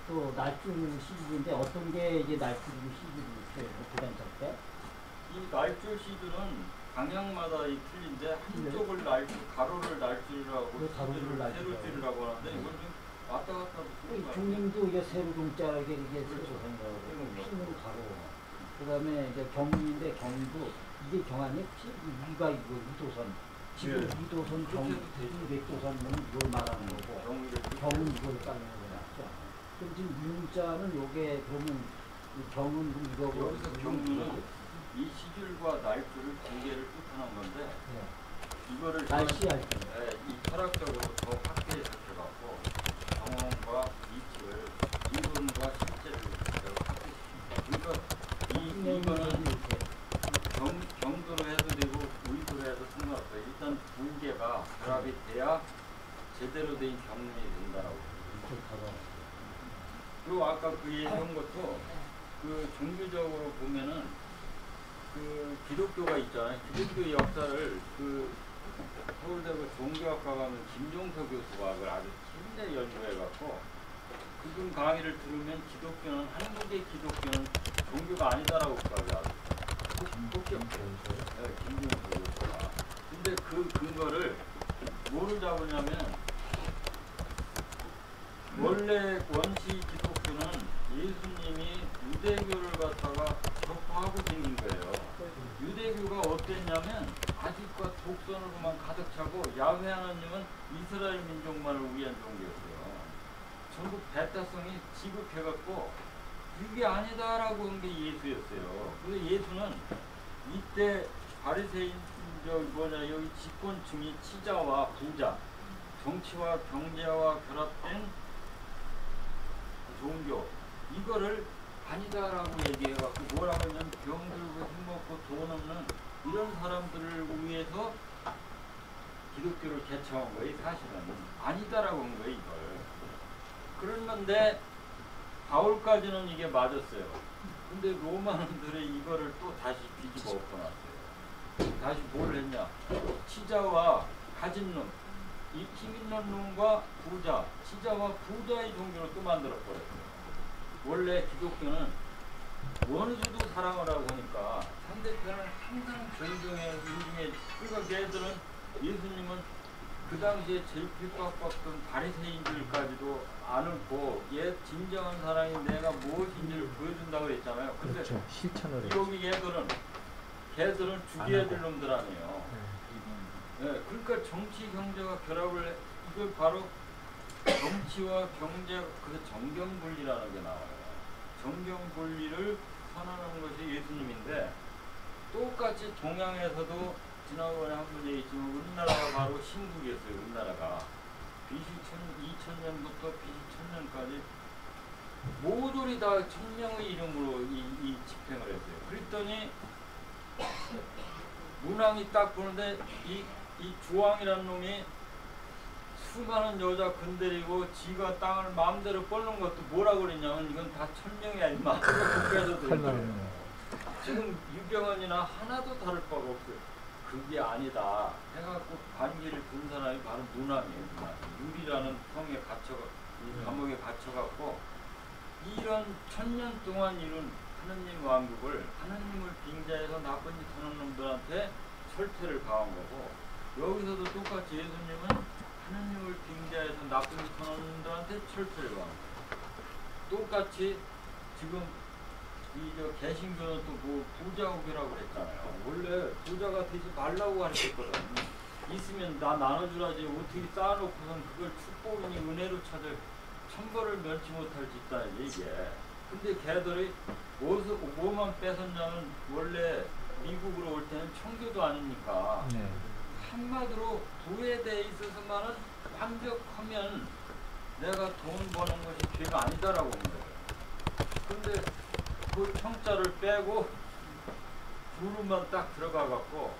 또 날줄 시즌인데 어떤 게 이제 날줄이고 시즌이에요? 부단절 때? 이 날줄 시즌은 방향마다 이 틀린데 한쪽을 날줄, 가로를 날줄이라고 가로를 세로줄이라고 하는데 이건 좀 왔다 갔다 쓰는 거예요. 중림도 이게 세로 동자라게 이게 세로된 거고 피는 가로. 그다음에 이제 경인데 경도 이게 경안이 위가 이거 위도선. 지금 네. 위도선 경백도선은 이걸 말하는 거고 경은 이걸 따르는 거죠. 그럼 지금 윤자는 요게 그러면 경은 이거고 여기서 경은 이 시줄과 날줄을 두 개를 뜻하는 건데 이거를 날씨할 때 네, 이 철학적으로 더 확대해 살펴갖고 경험과 이치를 이론과 실제를 확대시킵니다. 그러니까 이거는 경도로 해도 되고 의도로 해도 상관없어요. 일단 두 개가 결합이 돼야 제대로 된 경륜이 된다라고. 그리고 아까 그 얘기한 것도 그 종교적으로 보면은 그 기독교가 있잖아요. 기독교 역사를 그 서울대학교 종교학과 가면 김종서 교수가 그걸 아주 힘내 연구해갖고 그분 강의를 들으면 기독교는 한국의 기독교는 종교가 아니다라고 그러더라고요. 네, 김종서 교수가. 근데 그 근거를 뭐를 잡으냐면 원래 원시 기독교는 예수님이 유대교를 갖다가 접하고 생긴 거예요. 유대교가 어땠냐면 아직과 독선으로만 가득 차고 야훼 하나님은 이스라엘 민족만을 위한 종교였어요. 전부 배타성이 지급해갖고 이게 아니다라고 한 게 예수였어요. 근데 예수는 이때 바리새인 여기 집권층이 치자와 부자, 정치와 경제와 결합된 종교 이거를 아니다라고 얘기해갖고 뭐라고 하면 병들고 힘먹고 돈 없는 이런 사람들을 위해서 기독교를 개창한 거예요. 사실은 아니다라고 한 거예요. 이걸 그런 건데 바울까지는 이게 맞았어요. 근데 로마인들이 이거를 또 다시 뒤집어 엎어놨어요. 다시 뭘 했냐, 치자와 가진 놈, 이 힘 있는 놈과 부자, 치자와 부자의 종교를 또 만들어버렸어요. 원래 기독교는 원수도 사랑을 하고 하니까 상대편을 항상 존중해, 인중해. 그러니까 걔들은 예수님은 그 당시에 제일 핍박받던 바리새인들까지도 안고 얘 진정한 사랑이 내가 무엇인지를 보여준다고 그랬잖아요. 근데 그렇죠. 실천을 여기 걔들은 죽여야 될 놈들 아니에요. 네, 그러니까 정치 경제가 결합을 해. 이걸 바로 정치와 경제 그래서 정경분리라는 게 나와요. 정경분리를 선언하는 것이 예수님인데 똑같이 동양에서도 지난번에 한 번 얘기했지만 우리나라가 바로 신국이었어요. 우리나라가 BC 2000년부터 BC 1000년까지 모조리 다 천명의 이름으로 이 집행을 했어요. 그랬더니 문왕이 딱 보는데 이 주왕이라는 놈이 수많은 여자 건드리고 지가 땅을 마음대로 뻗는 것도 뭐라고 그랬냐면 이건 다 천명이 아니면 국가에서 된 거예요. 지금 유병헌이나 하나도 다를 바가 없어요. 그게 아니다 해갖고 반기를 든 사람이 바로 문왕이에요. 문왕. 유리라는 성에 감옥에 갇혀갖고 이런 1000년 동안 이룬 하느님 왕국을 하느님을 빙자해서 나쁜 짓 하는 놈들한테 철퇴를 가한 거고 여기서도 똑같이 예수님은 하느님을 빙자해서 나쁜 짓 하는 놈들한테 철퇴를 가한 거예요. 똑같이 지금 이 개신교는 또 뭐 부자옥이라고 그랬잖아요. 원래 부자가 되지 말라고 가르쳤거든. 있으면 나 나눠주라지 어떻게 쌓아놓고선 그걸 축복이니 은혜로 찾을 천벌을 면치 못할 짓다니 이게. 근데 걔들이 뭐만 뺏었냐면 원래 미국으로 올 때는 청교도 아니니까 한마디로 부에 대해 있어서만은 완벽하면 내가 돈 버는 것이 죄가 아니다라고 한 거예요. 근데 그 청자를 빼고 부르만 딱 들어가갖고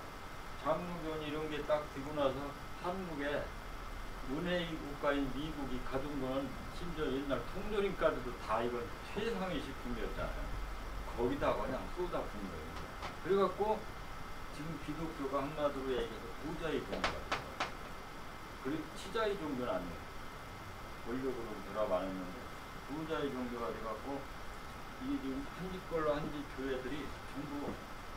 장로교원 이런 게 딱 되고 나서 한국에 은혜의 국가인 미국이 가둔 거는 심지어 옛날 통조림까지도 다 이건 최상의 식품이었잖아요. 거기다 그냥 쏟아 부은 거예요. 그래갖고 지금 기독교가 한마디로 얘기해서 부자의 종교가 됐어요. 그리고 치자의 종교는 아니에요. 권력으로 결합 안 했는데 부자의 종교가 돼갖고 이게 지금 한집걸로 한집 교회들이 전부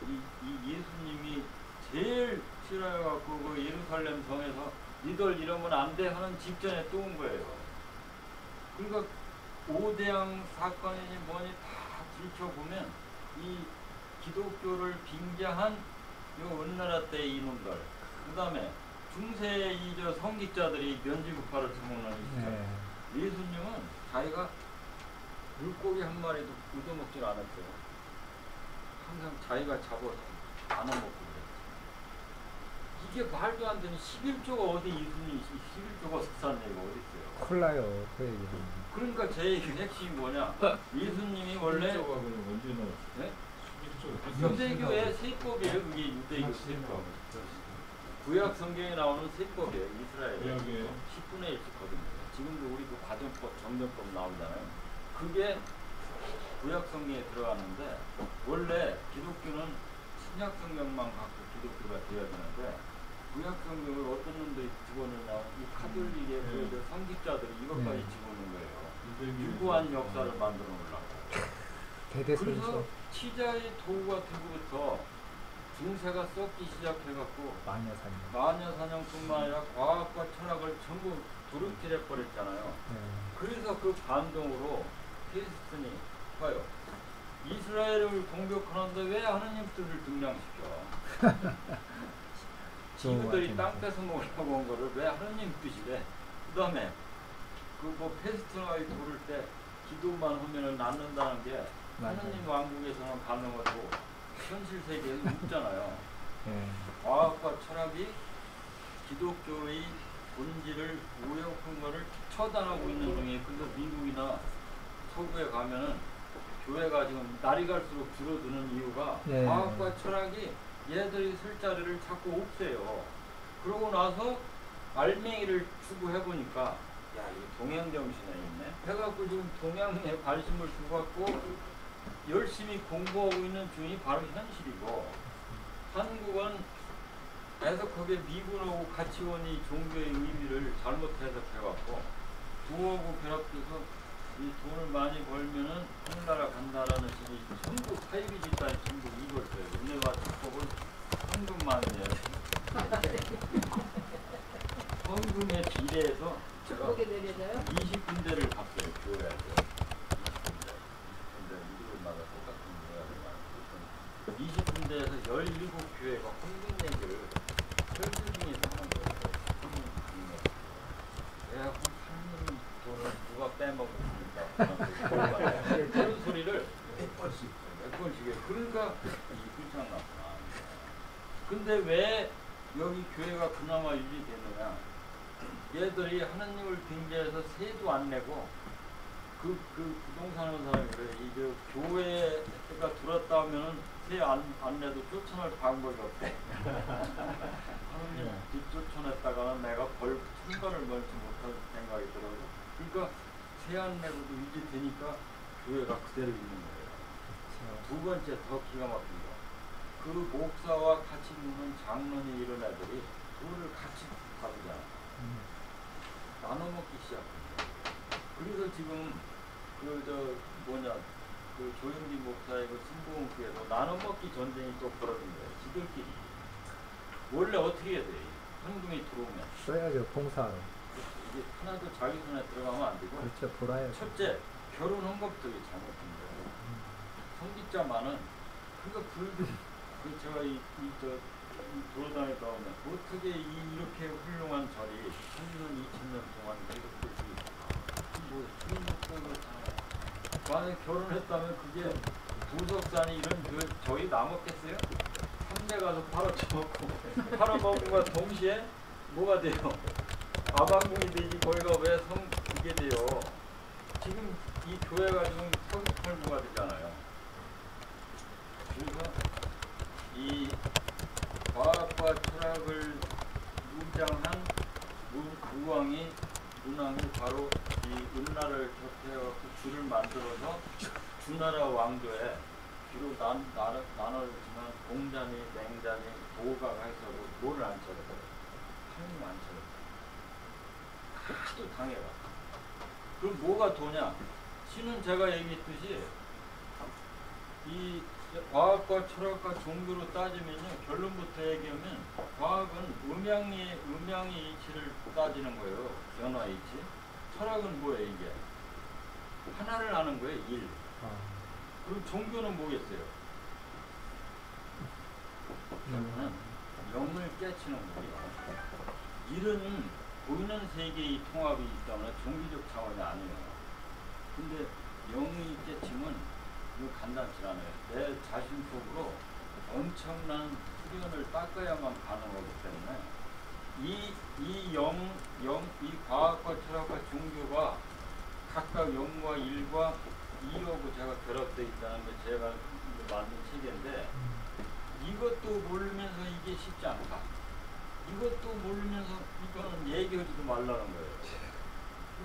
이 예수님이 제일 싫어해갖고 그 예루살렘 성에서 니들 이러면 안 돼 하는 직전에 또 온 거예요. 그러니까 오대양 사건이니 뭐니 다 들춰보면 이 기독교를 빙자한 요 은나라 때 이놈들, 그 다음에 중세 이저 성직자들이 면지국파를 처먹는 시절, 예수님은 자기가 물고기 한 마리도 얻어먹질 않았어요. 항상 자기가 잡아서 나눠 먹고 그랬어요. 이게 말도 안 되는 11조가 어디 예수님이 11조가 석사는 얘기가 어디 있어요? 큰일 나요, 그 얘기는. 그러니까 제 얘기 핵심이 뭐냐? 예수님이 원래 네? 유대교의 세법이에요. 그게 유대교 세법. 구약 성경에 나오는 세법이에요. 이스라엘의 10분의 1씩 거듭니다. 지금도 우리도 과정법, 정정법 나오잖아요. 그게 구약 성경에 들어가는데 원래 기독교는 신약 성경만 갖고 기독교가 되어야 되는데 구약 성경을 어떤 놈들이 집어넣냐, 이 카톨릭의 그 성직자들이 이것까지 집어넣은 거예요. 유구한 역사를 만들어 놓으려고. 그래서 치자의 도구 같은 것부터 중세가 썩기 시작해갖고 마녀사냥뿐만 아니라 과학과 철학을 전부 도둑질해 버렸잖아요. 그래서 그 반동으로 페리스틴이 봐요. 이스라엘을 공격하는데 왜 하느님 뜻을 등량시켜? 지구들이 땅 뺏어 먹으려고 온 거를 왜 하느님 뜻이래? 그 다음에 그 뭐 페스트나이 고를 때 기도만 하면은 낫는다는 게 하느님 왕국에서는 가능하고 현실 세계에는 없잖아요. 과학과 철학이 기독교의 본질을 오역한 거를 처단하고 있는 중에, 근데 미국이나 서구에 가면은 교회가 지금 날이 갈수록 줄어드는 이유가 과학과 철학이 얘들이 쓸 자리를 자꾸 없애요. 그러고 나서 알맹이를 추구해보니까 야, 이 동양정신에 있네 해갖고 지금 동양에 관심을 두고갖고 열심히 공부하고 있는 중이 바로 현실이고, 한국은 해석하게 미군하고 같이 온 이 종교의 의미를 잘못 해석해갖고 부하고 결합돼서 이 돈을 많이 벌면은 하늘나라 간다라는 식이 전부 사이비 집단이 전부 이걸 써요. 은혜와 축복은 헌금만이에요. 헌금에 비례해서 제가 20군데를 갔어요. 교회에서 20군데 미국마다 똑같은 교회가 20군데에서 17교회가 헌금 얘기를 설교 중에서 하는 거예요. 내가 하나님 돈을 누가 빼먹었습니까? 그런 소리를 몇 번씩 해요. 그러니까 이 불쌍하구나. 근데 왜 여기 교회가 그나마 유지됐느냐? 얘들이 하나님을 빙자해서 세도 안 내고 그 부동산 하는 사람이 그래. 이제 교회가 들었다 하면은 세 안 내도 쫓아낼 방법이 없대. 하나님 쫓아냈다가는 내가 벌 천벌을 멀지 못할 생각이 들어서, 그러니까 세 안 내고도 유지되니까 교회가 그대로 있는 거예요. 두 번째 더 기가 막힌 거. 그 목사와 같이 묵는 장로니 이런 애들이 돈을 같이 가지잖아. 나눠 먹기 시작합니다. 그래서 지금 그 조영기 목사의 그 신보훈교회도 나눠 먹기 전쟁이 또 벌어진 거예요. 지들끼리. 원래 어떻게 해야 돼? 현금이 들어오면 써야죠, 봉사. 이게 하나도 자기 손에 들어가면 안 되고. 그렇죠, 돌아야죠. 첫째, 결혼한 것부터 잘못된 거예요. 성직자만은 그러니까 제가 돌아다니다 보면 어떻게 이렇게 훌륭한 절이 1000년, 2000년 동안 계속되지 뭐 수입목적으로 만약에 결혼했다면 그게 부석산이 이런 교회 저희 남았겠어요? 삼대 가서 팔아먹고 동시에 뭐가 돼요? 아방궁이 되지 거기가 왜 이게 돼요? 지금 이 교회가 지금 서구팔부가 되잖아요. 그래서 이 과학과 철학을 무장한 문왕이 바로 이 은나를 곁에갖고 주를 만들어서 주나라 왕조에 비록 나눠지만 공자니 맹자니 도가가 있어도 뭐를 안 쳐도 하나님 안 쳐도 하도 당해봐. 그럼 뭐가 도냐? 시는 제가 얘기했듯이 이 과학과 철학과 종교로 따지면요, 결론부터 얘기하면 과학은 음양의 이치를 따지는 거예요. 변화 이치. 철학은 뭐예요, 이게? 하나를 아는 거예요, 일. 그리고 종교는 뭐겠어요? 저는 영을 깨치는 거예요. 일은 보이는 세계의 통합이 있다면 종교적 차원이 아니에요. 근데 영이 깨치면 이거 간단치 않아요. 내 자신 속으로 엄청난 수련을 닦아야만 가능하기 때문에 이 과학과 철학과 종교가 각각 영과 일과 이하고 제가 결합되어 있다는 게 제가 만든 책인데, 이것도 모르면서 이게 쉽지 않다. 이것도 모르면서 이거는 얘기하지도 말라는 거예요.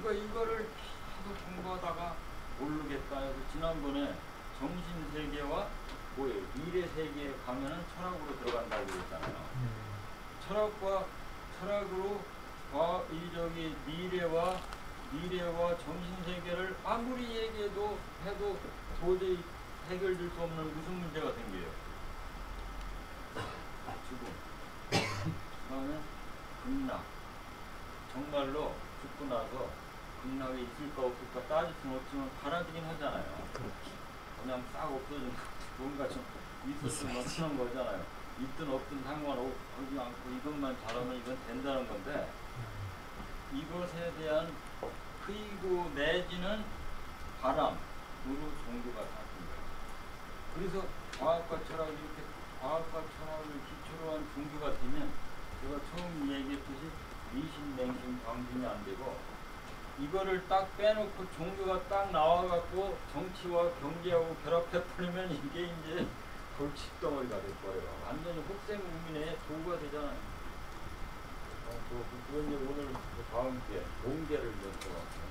그러니까 이거를 계속 공부하다가 모르겠다 해서 지난번에 정신세계와 뭐예요? 미래세계에 가면은 철학으로 들어간다고 그랬잖아요. 철학으로 미래와 정신세계를 아무리 얘기해도 해도 도저히 해결될 수 없는 무슨 문제가 생겨요? 죽음. 그다음에 극락. 정말로 죽고 나서 극락이 있을까 없을까 따질 수는 없지만 바라지긴 하잖아요. 그냥 싹 없어지는 뭔가 좀 있었으면 없는 거잖아요. 있든 없든 상관없지 않고 이것만 잘하면 이건 된다는 건데, 이것에 대한 의구 내지는 바람으로 종교가 바뀐 거예요. 그래서 과학과 철학을 기초로 한 종교가 되면, 제가 처음 얘기했듯이 미신, 맹신, 광신이 안 되고, 이거를 딱 빼놓고 종교가 딱 나와갖고 정치와 경제하고 결합해버리면 이게 이제 골칫덩어리가 될 거예요. 완전히 혹생국민의 도구가 되잖아요. 그런 일 오늘 다음 기회 몸계를 여쭤봤어요.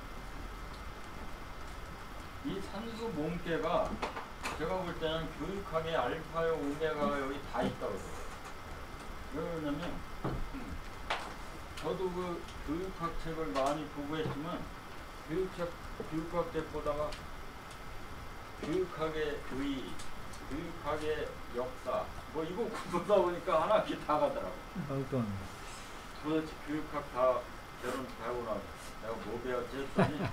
이 산수 몸계가 제가 볼 때는 교육학의 알파와 오메가가 여기 다 있다고 그래요. 왜 그러냐면 저도 그 교육학 책을 많이 보고 했지만 교육학 책 보다가 교육학의 의, 교육학의 역사 뭐 이거 보다 보니까 하나씩 다 가더라고. 도대체 교육학 다 결혼 다 하고 나서 내가 뭐 배웠지 했더니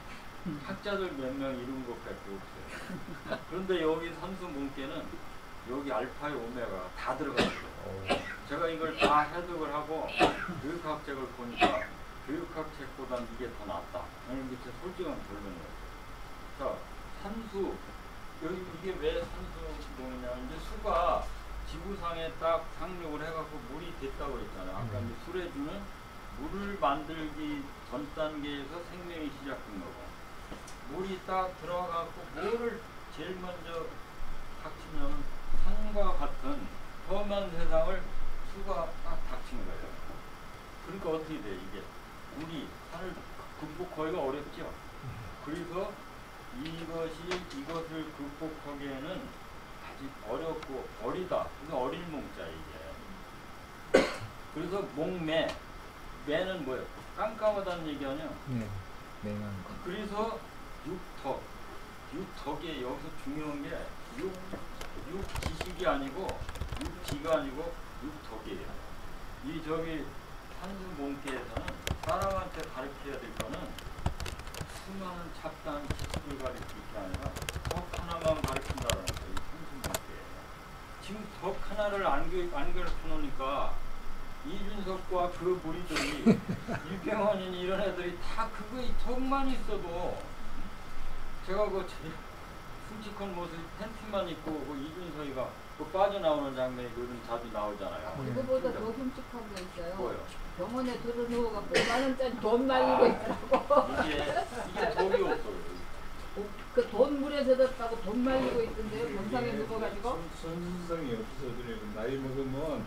학자들 몇 명 이룬 것밖에 없어요. 그런데 여기 산수 문계는 여기 알파의 오메가 다 들어갔어요. 제가 이걸 다 해석을 하고 교육학 책을 보니까 교육학 책보단 이게 더 낫다. 이게 제 솔직한 결론이에요. 자, 산수 여기 이게 왜 산수동이냐? 이제 수가 지구상에 딱 상륙을 해갖고 물이 됐다고 했잖아요. 아까 이제 수레주는 물을 만들기 전 단계에서 생명이 시작된 거고, 물이 딱 들어가갖고 뭐를 제일 먼저 닥치면 산과 같은 험한 세상을 수가 딱 닥친 거예요. 그러니까 어떻게 돼 이게? 물이 산을 극복하기가 어렵죠. 그래서 이것을 극복하기에는 아직 어렵고 어리다. 그래서 어릴 몽자 이게. 그래서 매는 뭐예요? 깜깜하다는 얘기 아니야? 네. 맹한 거. 그래서 육덕이 여기서 중요한 게 육지식이 아니고 육지가 아니고 육덕이에요. 이 저기 산수 몽계에서는 사람한테 가르쳐야 될 거는 수많은 잡다한 지식을 가르칠 게 아니라 덕 하나만 가르친다는 거예요. 이 산수 몽계에. 지금 덕 하나를 안 가르쳐 놓으니까 이준석과 그 무리들이 유병헌이니 이런 애들이 다 그거 덕만 있어도 제가 그 제일 흉측한 모습 팬티만 입고 그 이준석이가 그 빠져나오는 장면이 요즘 자주 나오잖아요. 그거보다 더 흉측한 거 있어요. 뭐요? 병원에 들어누워갖고 5만 원짜리 돈 말리고 있더라고. 이게 덕이 없어요. 그 돈 물에 젖었다고 돈 말리고 있던데요. 병상에 누워가지고. 선수성이 없어. 그래 나이 먹으면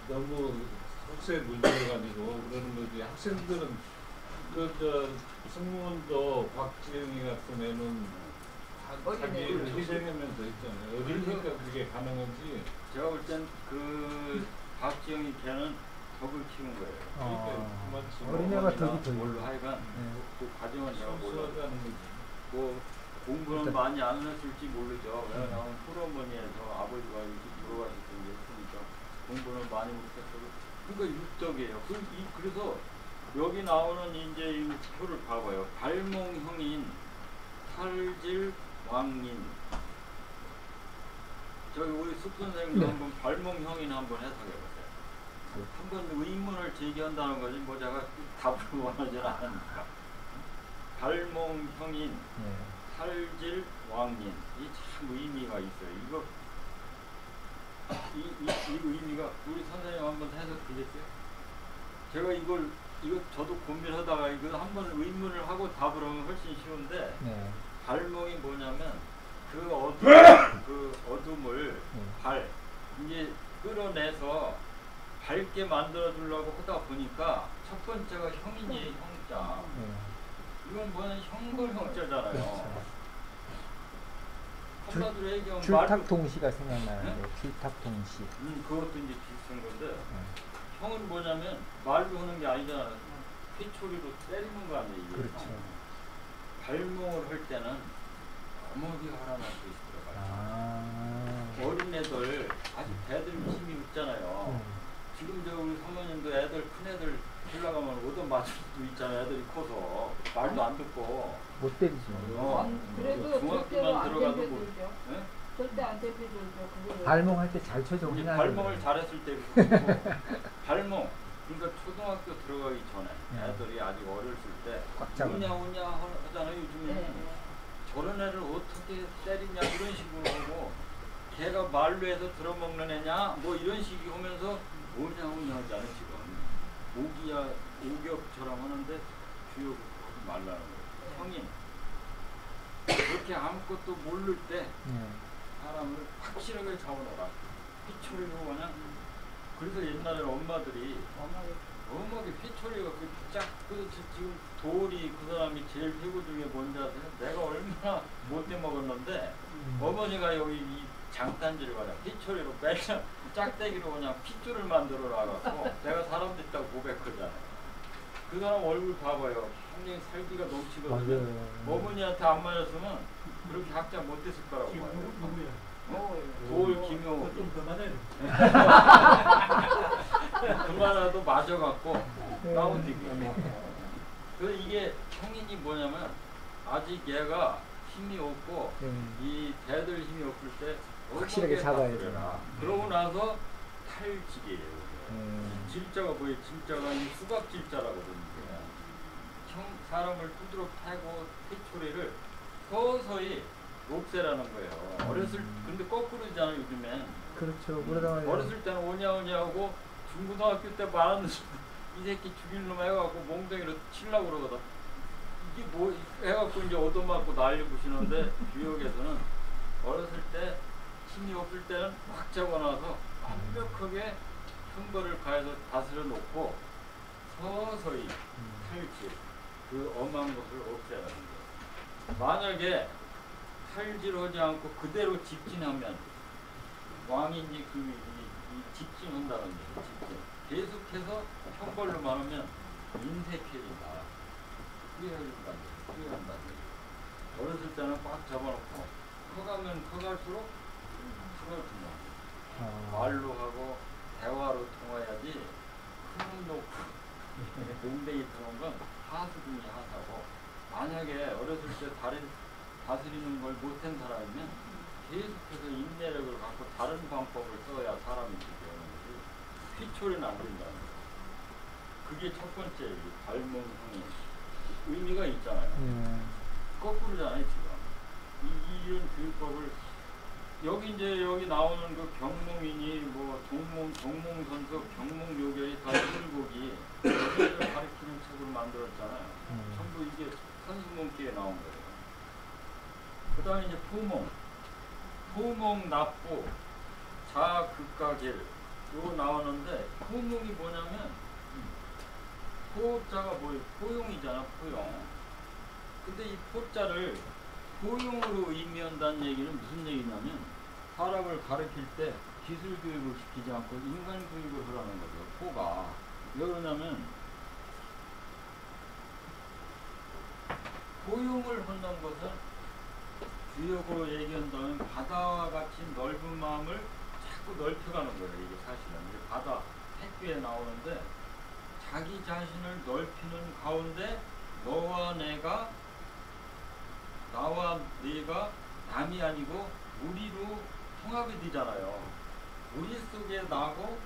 너무 속세 물려가지고 그러는 거지. 학생들은 승무원도 박지영이 같은 애는 자기를 희생하면서 있잖아요. 어리니까 그게 가능한지. 제가 볼 땐 그 박지영이 걔는 덕을 키운 거예요. 어린애가 덕이 더 뭘로 하여간 그 과정은 제가 몰라요. 수수하다는 거지. 뭐 공부는 일단- 많이 안 했을지 모르죠. 왜냐하면 홀어머니에서 아버지가 일찍 돌아가셨던 게 있으니까 공부는 많이 못했어도 그러니까 육덕이에요. 그래서 여기 나오는 이제 이 표를 봐봐요. 발몽형인 탈질 왕인. 저기 우리 숙 선생님도 네. 한번 발몽형인 한번 해석해보세요. 네. 한번 의문을 제기한다는 거지 뭐 제가 답을 원하지 않으니까. 발몽형인 네. 탈질 왕인. 이 참 의미가 있어요. 이거 이 의미가 우리 선생님 한번 해석드릴게요. 제가 이거 저도 고민하다가 이거 한번 의문을 하고 답을 하면 훨씬 쉬운데 네. 발몽이 뭐냐면 그 어둠을 네. 이제 끌어내서 밝게 만들어 주려고 하다 보니까 첫 번째가 형이지 형자. 네. 이건 뭐는 형벌 형자잖아요. 그렇죠. 한마디로 얘기하면 줄탁통시가 생각나는데 줄탁통시. 그것도 이제 비슷한 건데 네. 형은 뭐냐면 말로 하는 게 아니잖아요. 휘초리로 때리는 거 아니에요. 이게. 그렇죠. 발몽을 할 때는 어머니가 하나만 더 있더라고요. 아. 어린애들 아직 애들 힘이 없잖아요. 지금 저 우리 사모님도 애들 큰 애들 올라가면 얻어 맞을 수도 있잖아요. 애들이 커서 말도 안 듣고. 못 때리죠. 그래도 절대로 중학교만 안 들어가도 떼펴들죠. 네? 절대 안 떼펴들죠. 그거를. 발몽할 때 잘 쳐줘. 이제 그냥. 발몽을 잘했을 때 그렇고 발몽 그러니까 초등학교 들어가기 전에 애들이 아직 어렸을 때 꽉 잡아. 우냐 하잖아요. 요즘에 네. 저런 애를 어떻게 때리냐 이런 식으로 하고 걔가 말로 해서 들어먹는 애냐 뭐 이런 식이 오면서 뭐냐 하잖아요. 지금 오격처럼 하는데 주역을 하지 말라는 거예요. 성인 그렇게 아무것도 모를 때 네. 사람을 확실하게 잡아놓아라. 휘초리로 그냥 그래서 옛날에 엄마들이 어머니 휘초리가 지금 돌이 그 사람이 제일 배구 중에 뭔지 아세요? 내가 얼마나 못돼 먹었는데 어머니가 여기 이 장단지를 가냐 휘초리로 맨날 짝대기로 그냥 핏줄을 만들어 놔갖고 내가 사람 됐다고 고백하잖아요. 그 사람 얼굴 봐봐요. 굉장히 살기가 넘치거든요. 맞아요. 어머니한테 안 맞았으면 그렇게 학자 못됐을 거라고 봐요. 돌 김효 좀더 맞아야 돼. 그만해도 맞아갖고 다운되기. 그래서 이게 성인이 뭐냐면 아직 얘가 힘이 없고 이 대들 힘이 없을 때 확실하게 잡아야 돼. 그러고 나서 탈질이에요. 질자가 뭐예요? 질자가 이 수갑 질자라거든요. 사람을 두드러 패고 휘초리를 서서히 없애라는 거예요. 근데 거꾸로잖아요 요즘엔. 그렇죠. 그러다가 어렸을 때는 오냐 하고 중고등학교 때 말하는 이 새끼 죽일 놈 해갖고 몽둥이로 치려고 그러거든. 이게 뭐 해갖고 이제 얻어맞고 난리 부시는데 뉴욕에서는 어렸을 때 힘이 없을 때는 확 잡아놔서 완벽하게 형벌을 가해서 다스려 놓고 서서히 탈질 그 엄한 것을 없애라는 거예요. 만약에 탈질하지 않고 그대로 직진하면 왕인지 이 직진한다는 거죠. 직진. 계속해서 형벌로만 하면 인색해진다. 후회한다. 어렸을 때는 꽉 잡아놓고 커가면 커갈수록 풀어준다. 말로 하고 대화로 통화해야지 큰 놓고 몽댕이 들어온 건 하수중이 하사고 만약에 어렸을 때 다스리는 걸 못한 사람이면 계속해서 인내력을 갖고 다른 방법을 써야 사람이 되는 거지 휘초리는 안 된다는 거예요. 그게 첫 번째 발몽형의 의미가 있잖아요. 거꾸로잖아요 지금. 이런 교육법을 여기 나오는 그 경몽이니 뭐 동몽선서 경몽요결이 다 일곡이 여기를 가리키는 책으로 만들었잖아요. 전부 이게 선수문기에 나온 거예요. 그 다음에 이제 포몽 납부 자극가길 요거 나오는데 포몽이 뭐냐면 포자가 뭐예요? 포용이잖아 포용. 근데 이 포자를 포용으로 의미한다는 얘기는 무슨 얘기냐면 사람을 가르칠 때 기술 교육을 시키지 않고 인간 교육을 하라는 거죠. 포가 왜 그러냐면 포용을 한다는 것은 주역으로 얘기한다면 바다와 같이 넓은 마음을 자꾸 넓혀가는 거예요. 이게 사실은 이게 바다 핵교에 나오는데 자기 자신을 넓히는 가운데 너와 내가 나와 네가 남이 아니고 우리로 통합이 되잖아요. 우리 속에 나고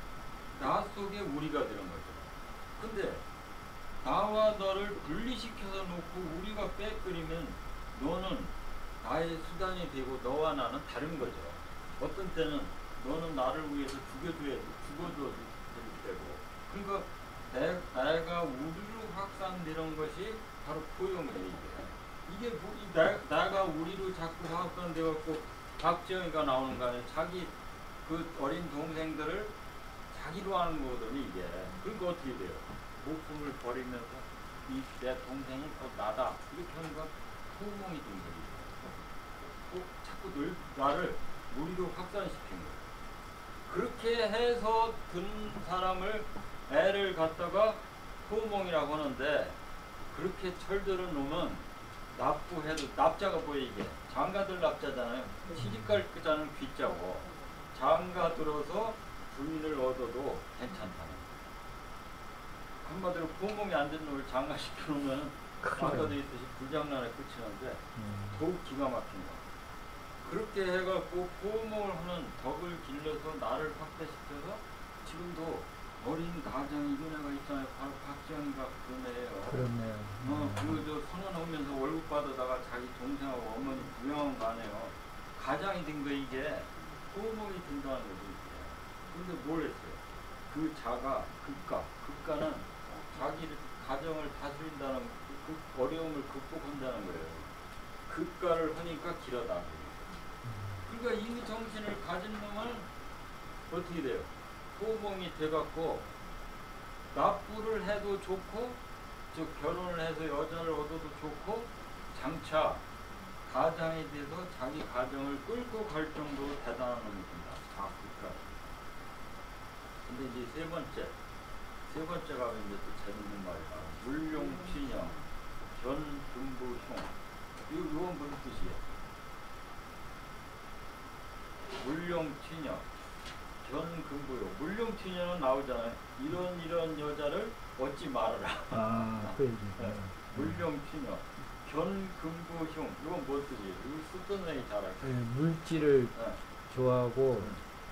나 속에 우리가 되는 거죠. 근데 나와 너를 분리시켜서 놓고 우리가 빼끓이면 너는 나의 수단이 되고 너와 나는 다른 거죠. 어떤 때는 너는 나를 위해서 죽어도 되고 그러니까 내가 우리로 확산되는 것이 바로 포용이에요. 이게 뭐, 나가 우리로 자꾸 확산돼갖고 박지영이가 나오는 거 아니에요. 자기 그 어린 동생들을 자기로 하는 거거든요. 이게 그러니까 어떻게 돼요? 목숨을 버리면서 내 동생이 곧 나다 이렇게 하는 건 포용이 된 거예요. 자꾸 나를 우리로 확산시킨 거예요. 그렇게 해서 든 사람을 애를 갖다가 포몽이라고 하는데 그렇게 철들어 놓으면 납부해도 납자가 뭐예요 이게 장가들 납자잖아요. 시집갈 자는 귀자고 장가 들어서 부인을 얻어도 괜찮다는 한마디로 포몽이 안 된 놈을 장가시켜 놓으면 장가도 있듯이 불장난에 끝이는데 더욱 기가 막힌 거. 그렇게 해갖고 포옹을 하는 덕을 길러서 나를 확대시켜서 지금도 어린 가정 이근혜가 있잖아요. 바로 박지영이가 그런 애예요. 그렇네요. 그저 선언하면서 월급 받아다가 자기 동생하고 어머니 부양한 거 아니에요. 가장이 된 거 이게 포옹이 된다는 거죠. 이게. 근데 뭘 했어요? 그 자가 극가는 자기 가정을 다스린다는 그 어려움을 극복한다는 거예요. 극가를 하니까 길어다. 그러니까 이 정신을 가진 놈은 어떻게 돼요? 포봉이 돼갖고 납부를 해도 좋고 즉 결혼을 해서 여자를 얻어도 좋고 장차 가장이 돼서 자기 가정을 끌고 갈 정도로 대단한 놈이 된다. 다 극가. 근데 이제 세 번째가 이제 또 재밌는 말이다. 물용취녀 견금부형 이건 무슨 뜻이에요? 물용취녀 견금부요. 물용취녀는 나오잖아요. 이런 여자를 얻지 말아라. 그 얘기. 물용취녀 견금부형 이건 뭐 뜻이에요? 이거 쓰던 애이 잘 알죠. 물질을 좋아하고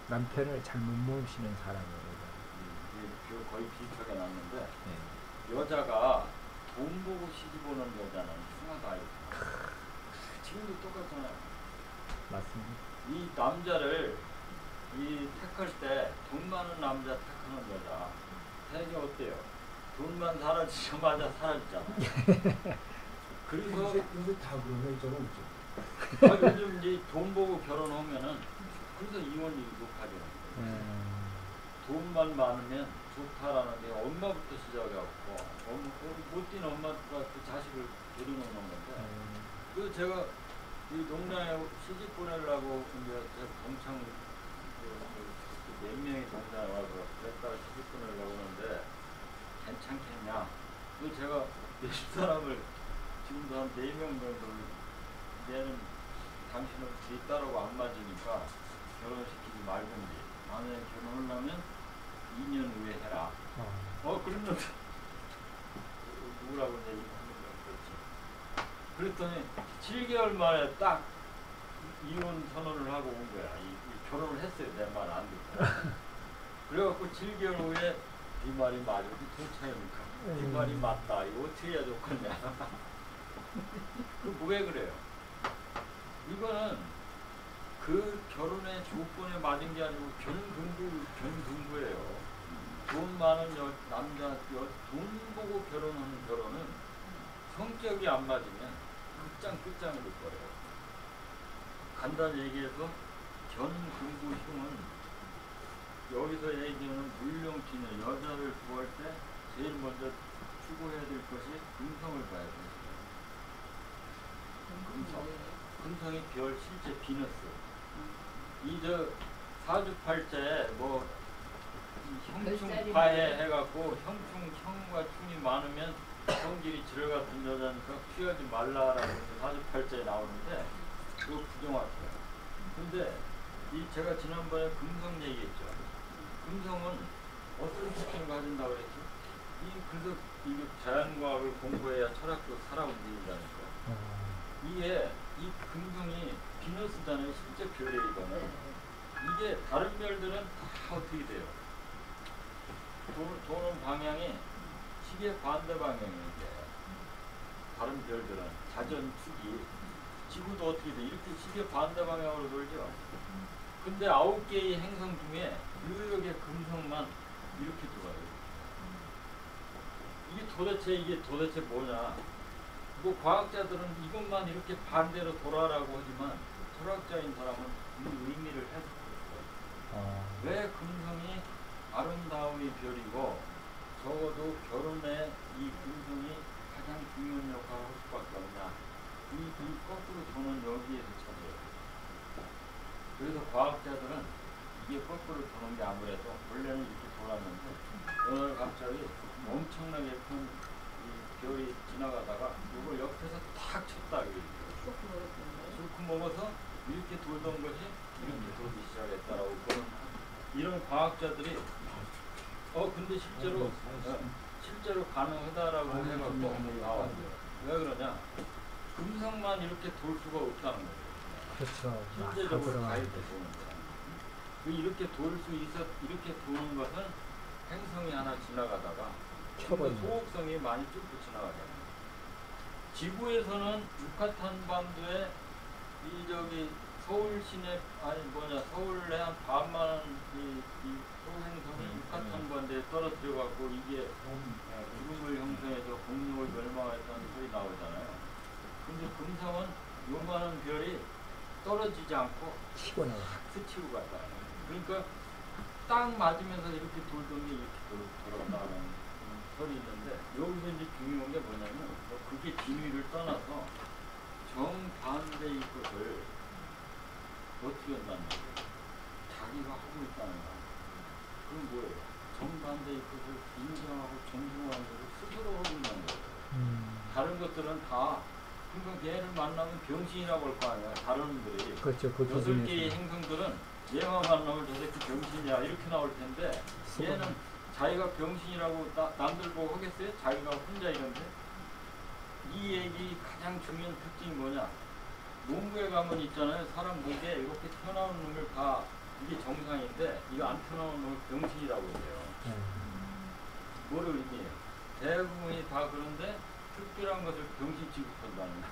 남편을 잘 못 모시는 사람이에요. 이게 거의 비슷하게 났는데 여자가 돈 보고 시집 오는 여자는 숭하다 아니고 지금도 똑같잖아요. 맞습니다. 이 남자를 택할 때 돈 많은 남자 택하는 여자 되게 어때요? 돈만 사라지자마자 사라지잖아. 그래서 요새 다 그런 회사는 없죠. 요즘 이제 돈 보고 결혼하면은 그래서 이혼율이 높아져요. 돈만 많으면 좋다라는 게 엄마부터 시작해갖고 못된 엄마가 그 자식을 데려놓는 건데 그래서 제가 이 농장에 시집 보내려고 이제 제가 동창 몇 명이 농장에 와서 그랬다가 시집 보내려고 하는데 괜찮겠냐? 그래서 제가 내 집사람을 지금도 한 4명 정도를 얘는 당신은 뒤따르고 안 맞으니까 결혼시키지 말든지 만약에 결혼하려면 2년 후에 해라. 그러면 누구라고 이제 그랬지. 그랬더니 7개월 만에 딱 이혼 선언을 하고 온 거야. 결혼을 했어요. 내 말 안 듣고. 그래갖고 7개월 후에 네 말이 맞아. 동창이니까. 네 말이 맞다. 이거 어떻게 해야 좋겠냐. 왜 그래요? 이거는 그 결혼의 조건에 맞은 게 아니고 견금부예요. 돈 많은 남자, 돈 보고 결혼하는 결혼은 성격이 안 맞으면 끝장을 낼 거예요. 간단히 얘기해서 견금부형은 여기서 얘기하는 물용취녀 여자를 구할 때 제일 먼저 추구해야 될 것이 금성을 봐야 돼요. 금성이 별 실제 비너스. 사주팔자에 형충파에 해갖고 형과 충이 많으면 성질이 지뢰 같은 여자니까 피하지 말라라고 사주팔자에 나오는데 그거 부정확해요. 근데 이 제가 지난번에 금성 얘기했죠. 금성은 어떤 특징을 가진다고 그랬죠? 그래서 이게 자연과학을 공부해야 철학도 살아 움직인다니까. 이게 이 금성이 비너스잖아요. 실제 별에 이거는. 이게 다른 별들은 다 어떻게 돼요? 도는 방향이 시계 반대 방향인데 다른 별들은 자전축이 지구도 어떻게 돼? 이렇게 시계 반대 방향으로 돌죠. 근데 9개의 행성 중에 유일하게 금성만 이렇게 돌아요. 이게 도대체 뭐냐? 뭐 과학자들은 이것만 이렇게 반대로 돌아라고 하지만 철학자인 사람은 이 의미를 해석했어요. 왜 금성이 아름다움의 별이고 적어도 결혼에 이 금성이 가장 중요한 역할을 할 수밖에 없냐? 이 거꾸로 도는 여기에서 찾아요. 그래서 과학자들은 이게 거꾸로 도는 게 아무래도 원래는 이렇게 돌았는데 어느 날 갑자기 엄청나게 큰 이 별이 지나가다가 이걸 옆에서 탁 쳤다 쑥 먹어서 이렇게 돌던 것이 이렇게 돌기 시작했다라고 그런 이런 과학자들이 근데 실제로 가능하다라고 해갖고 나왔어요. 왜 그러냐? 금성만 이렇게 돌 수가 없다는 거예요. 그렇죠. 실제적으로 가입돼 보는 거야. 이렇게 이렇게 도는 것은 행성이 하나 지나가다가 소옥성이 많이 쭉 지나가잖아요. 지구에서는 유카탄 반도에 서울 시내 서울에 한 반만한 이 소행성이 유카탄 반도에 떨어뜨려 갖고 이게 구름을 형성해서 공룡을 멸망했다는 소리 나오잖아요. 근데 금성은 요만한 별이 떨어지지 않고 치고 나가. 스치고 갔다. 그러니까 딱 맞으면서 이렇게 돌던 게 이렇게 돌았다는 소리 있는데 여기서 이제 중요한 게 뭐냐면 그게 진위를 떠나서 정반대의 것을 어떻게 한다는 거예요? 자기가 하고 있다는 거예요. 그건 뭐예요? 정반대의 것을 인정하고 존중하는 것을 스스로 하고 있는 거예요. 다른 것들은 다 그러니까 걔를 만나면 병신이라고 할 거 아니야. 다른 놈들이. 그렇죠. 그 8개의 행성들은 얘만 만나면 저 새끼 병신이야 이렇게 나올 텐데 얘는 자기가 병신이라고 남들 보고 하겠어요? 자기가 혼자 이런데? 이 얘기 가장 중요한 특징이 뭐냐? 농구에 가면 있잖아요. 사람 목에 이렇게 튀어나오는 놈을 다 이게 정상인데 이거 안 튀어나오는 놈을 병신이라고 해요. 뭐를 의미해요? 대부분이 다 그런데 특별한 것을 병신 취급한다는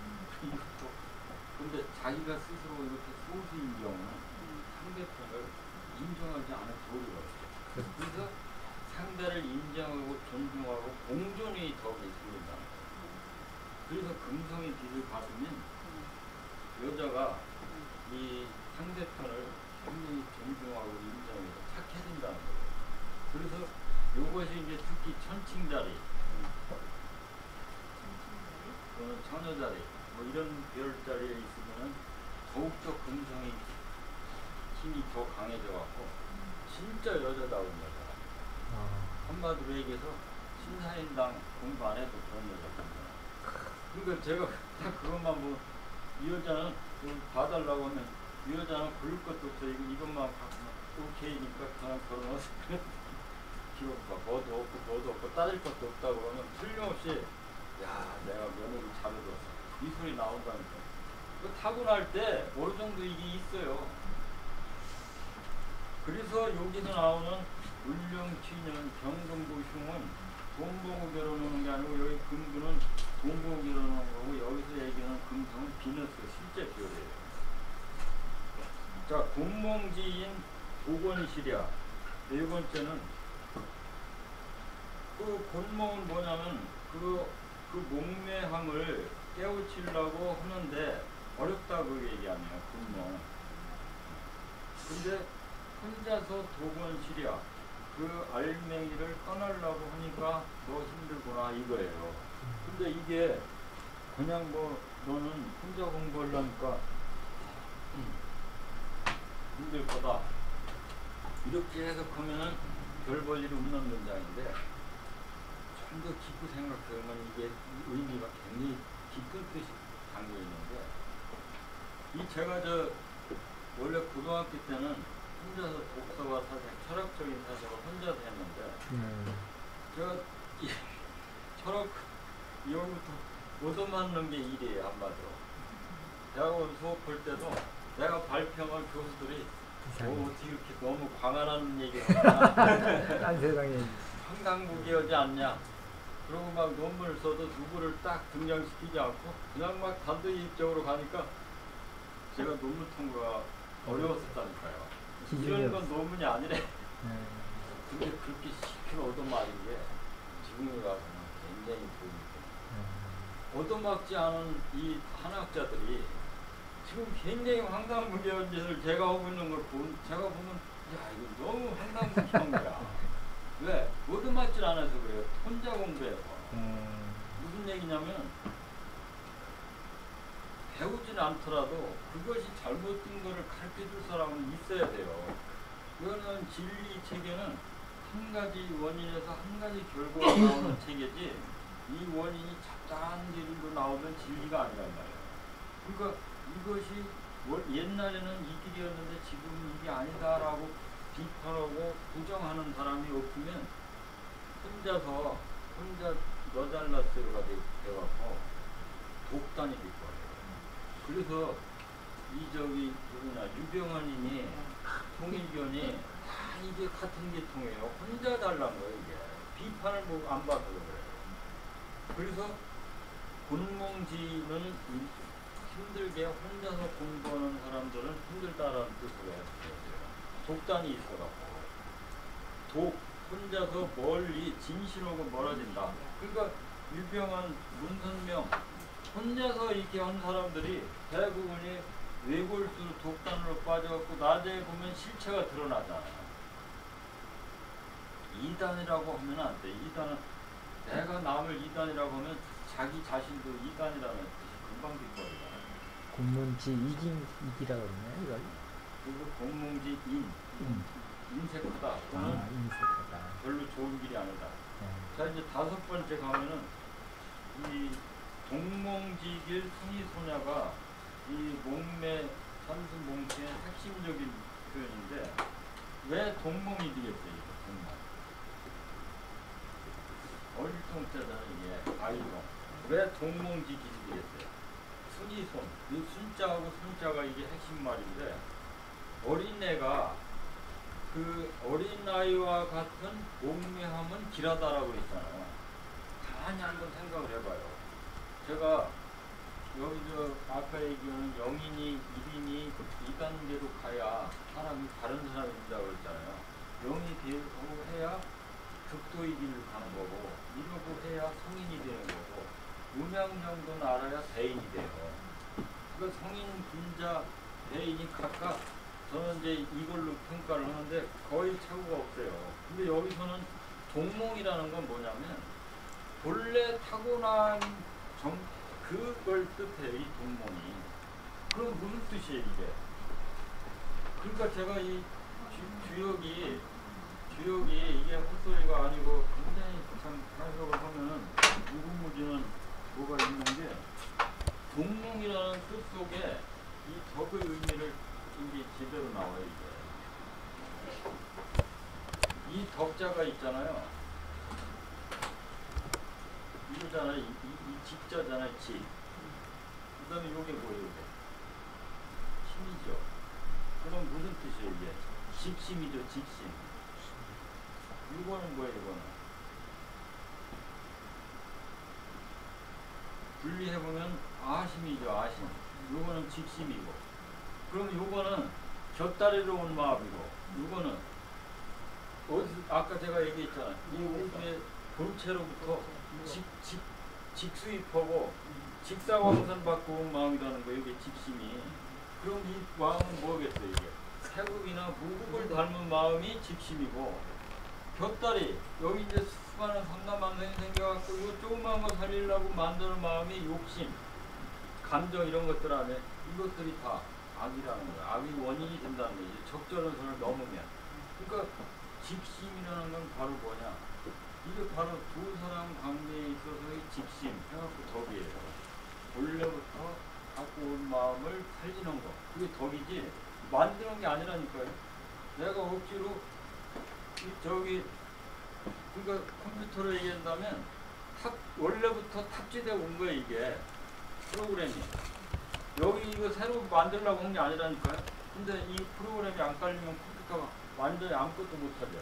이것도. 근데 자기가 스스로 이렇게 소수인 경우는 상대편을 인정하지 않을 도리가 없어요. 그래서 상대를 인정하고 존중하고 공존이 더 있습니다. 그래서 금성의 빛을 받으면 여자가 이 상대편을 굉장히 존중하고 인정해서 착해진다는 거예요. 그래서 이것이 이제 특히 천칭자리, 또는 처녀자리, 뭐 이런 별자리에 있으면 더욱더 금성의 힘이 더 강해져 갖고 진짜 여자다운 여자. 한마디로 얘기해서 신사임당 공부 안 해도 그런 여자입니다. 그러니까 제가 딱 그것만 뭐 이 여자는 봐달라고 하면 이 여자는 고를 것도 없어. 이것만 갖고 오케이니까 그냥 결혼하서 기록 봐. 뭐도 없고 따질 것도 없다고 그러면 틀림없이 야 내가 며느리 잘해줬어. 이 소리 나온다니까. 그 타고날 때 어느 정도 이게 있어요. 그래서 여기서 나오는 울령취년 경금부 흉은 돈 보고 결혼하는 게 아니고 여기 금부는 돈 보고 결혼하는 거고 여기서 얘기하는 금성은 비너스 실제 별이에요. 자, 공몽지인 도건시랴 네 번째는 그 곤몽은 뭐냐면 그 목매함을 깨우치려고 하는데 어렵다고 얘기하네요. 곤몽. 근데 혼자서 도건시랴 그 알맹이를 떠나려고 하니까 너 힘들구나 이거예요. 근데 이게 그냥 뭐 너는 혼자 공부하려니까 힘들 거다 이렇게 해석하면은 별 볼 일 없는 문장인데 좀 더 깊이 생각해보면 이게 의미가 굉장히 깊은 뜻이 담겨 있는데, 이 제가 원래 고등학교 때는 혼자서 독서와 사색, 철학적인 사색을 혼자서 했는데, 제가 이 철학 여기부터 얻어맞는 게 일이에요, 한마디로. 대학원 수업할 때도 내가 발표한 교수들이 어떻게 이렇게 너무 광활한 얘기를 하냐, 딴 세상에 황당무계하지 않냐, 그러고 막 논문을 써도 누구를 딱 등장시키지 않고 그냥 막 단도직입적으로 가니까 제가 논문 통과가 어려웠었다니까요. 이런 건 논문이 아니래. 근데 그렇게 시키러 얻어맞은 게 지금에 와서는 굉장히 도움이 돼요. 얻어맞지 않은 이 한학자들이 지금 굉장히 황당무계한 짓을 제가 하고 있는 걸 제가 보면 야, 이거 너무 황당무계한 거야. 왜? 얻어맞질 않아서 그래요. 혼자 공부해서. 무슨 얘기냐면 배우진 않더라도 그것이 잘못된 거를 가르쳐줄 사람은 있어야 돼요. 그거는 진리 체계는 한 가지 원인에서 한 가지 결과가 나오는 체계지, 이 원인이 잡다한 길로 나오면 진리가 아니란 말이에요. 그러니까 이것이 옛날에는 이 길이었는데 지금은 이게 아니다라고 비판하고 부정하는 사람이 없으면 혼자 너 잘났어요가 돼갖고 독단이 될 거예요. 그래서 누구냐 유병헌이니 통일교니 다 이게 같은 계통이에요. 혼자 달란 거예요. 이게 비판을 안 받아서 그래요. 그래서 곤몽지는 힘들게 혼자서 공부하는 사람들은 힘들다라는 뜻으로 해요. 독단이 있어갖고 혼자서 멀리 진실하고 멀어진다. 그러니까 유병헌, 문선명 혼자서 이렇게 한 사람들이 대부분이 외골수 독단으로 빠져갖고 나중에 보면 실체가 드러나잖아요. 이단이라고 하면 안 돼. 이단은 내가 남을 이단이라고 하면 자기 자신도 이단이라는 뜻이 금방 빗버리잖아요. 곤몽지 이기라고 그러나요, 이걸? 그리고 곤몽지 인색하다. 또는 인색하다. 별로 좋은 길이 아니다. 자, 이제 5번째 가면은 이 동몽지길 승희소냐가 이 목매 삼수몽체의 핵심적인 표현인데, 왜 동몽이 되겠어요? 이거 동몽. 어릴통자잖아 이게 아이동. 왜 동몽지길이 되겠어요? 순이손. 이 순자하고 손자가 이게 핵심 말인데, 어린애가 그 어린아이와 같은 목매함은 길하다라고 했잖아요. 가만히 한번 생각을 해봐요. 제가 여기 아까 얘기하는 0인이 1인이 2단계로 가야 사람이 다른 사람이 된다고 그랬잖아요. 0이 되고 해야 극도의 길을 가는 거고, 이러고 해야 성인이 되는 거고, 음양 정도는 알아야 대인이 돼요. 그러니까 성인, 분자, 대인이 각각 저는 이제 이걸로 평가를 하는데 거의 차고가 없어요. 근데 여기서는 동몽이라는 건 뭐냐면 본래 타고난 그걸 뜻해요. 이 동몽이. 그럼 무슨 뜻이에요 이게? 그러니까 제가 이 주역이 이게 헛소리가 아니고 굉장히 참 해석을 하면은 무궁무진한 뭐가 있는 게, 동몽이라는 뜻 속에 이 덕의 의미를 이게 제대로 나와요. 이게 이 덕자가 있잖아요. 이거잖아요. 이 직자잖아요. 직. 그 다음에 이게 뭐예요? 이게 심이죠. 그럼 무슨 뜻이에요 이게? 직심이죠. 직심. 이거는 뭐예요? 이거는 분리해보면 아심이죠. 아심. 이거는 직심이고, 그럼 요거는 곁다리로 온 마음이고, 요거는 아까 제가 얘기했잖아요. 이 우주의 본체로부터 직수입하고 직사광선 받고 온 마음이라는 거예요. 이게 직심이. 그럼 이 마음은 뭐겠어요? 이게 태국이나 무국을 닮은 마음이 직심이고, 곁다리 여기 이제 수많은 상남만성이 생겨갖고 이거 조그만 거 살리려고 만드는 마음이 욕심, 감정 이런 것들 안에 이것들이 다 악이라는 거야. 악이 원인이 된다는 거지. 적절한 선을 넘으면. 그러니까 직심이라는 건 바로 뭐냐? 이게 바로 두 사람 관계에 있어서의 직심, 해갖고 덕이에요. 원래부터 갖고 온 마음을 살리는 거. 그게 덕이지, 만드는 게 아니라니까요. 내가 억지로, 그러니까 컴퓨터로 얘기한다면, 원래부터 탑재되어 온 거예요, 이게. 프로그램이. 여기 이거 새로 만들려고 한 게 아니라니까요. 근데 이 프로그램이 안 깔리면 컴퓨터가 완전히 아무것도 못하죠.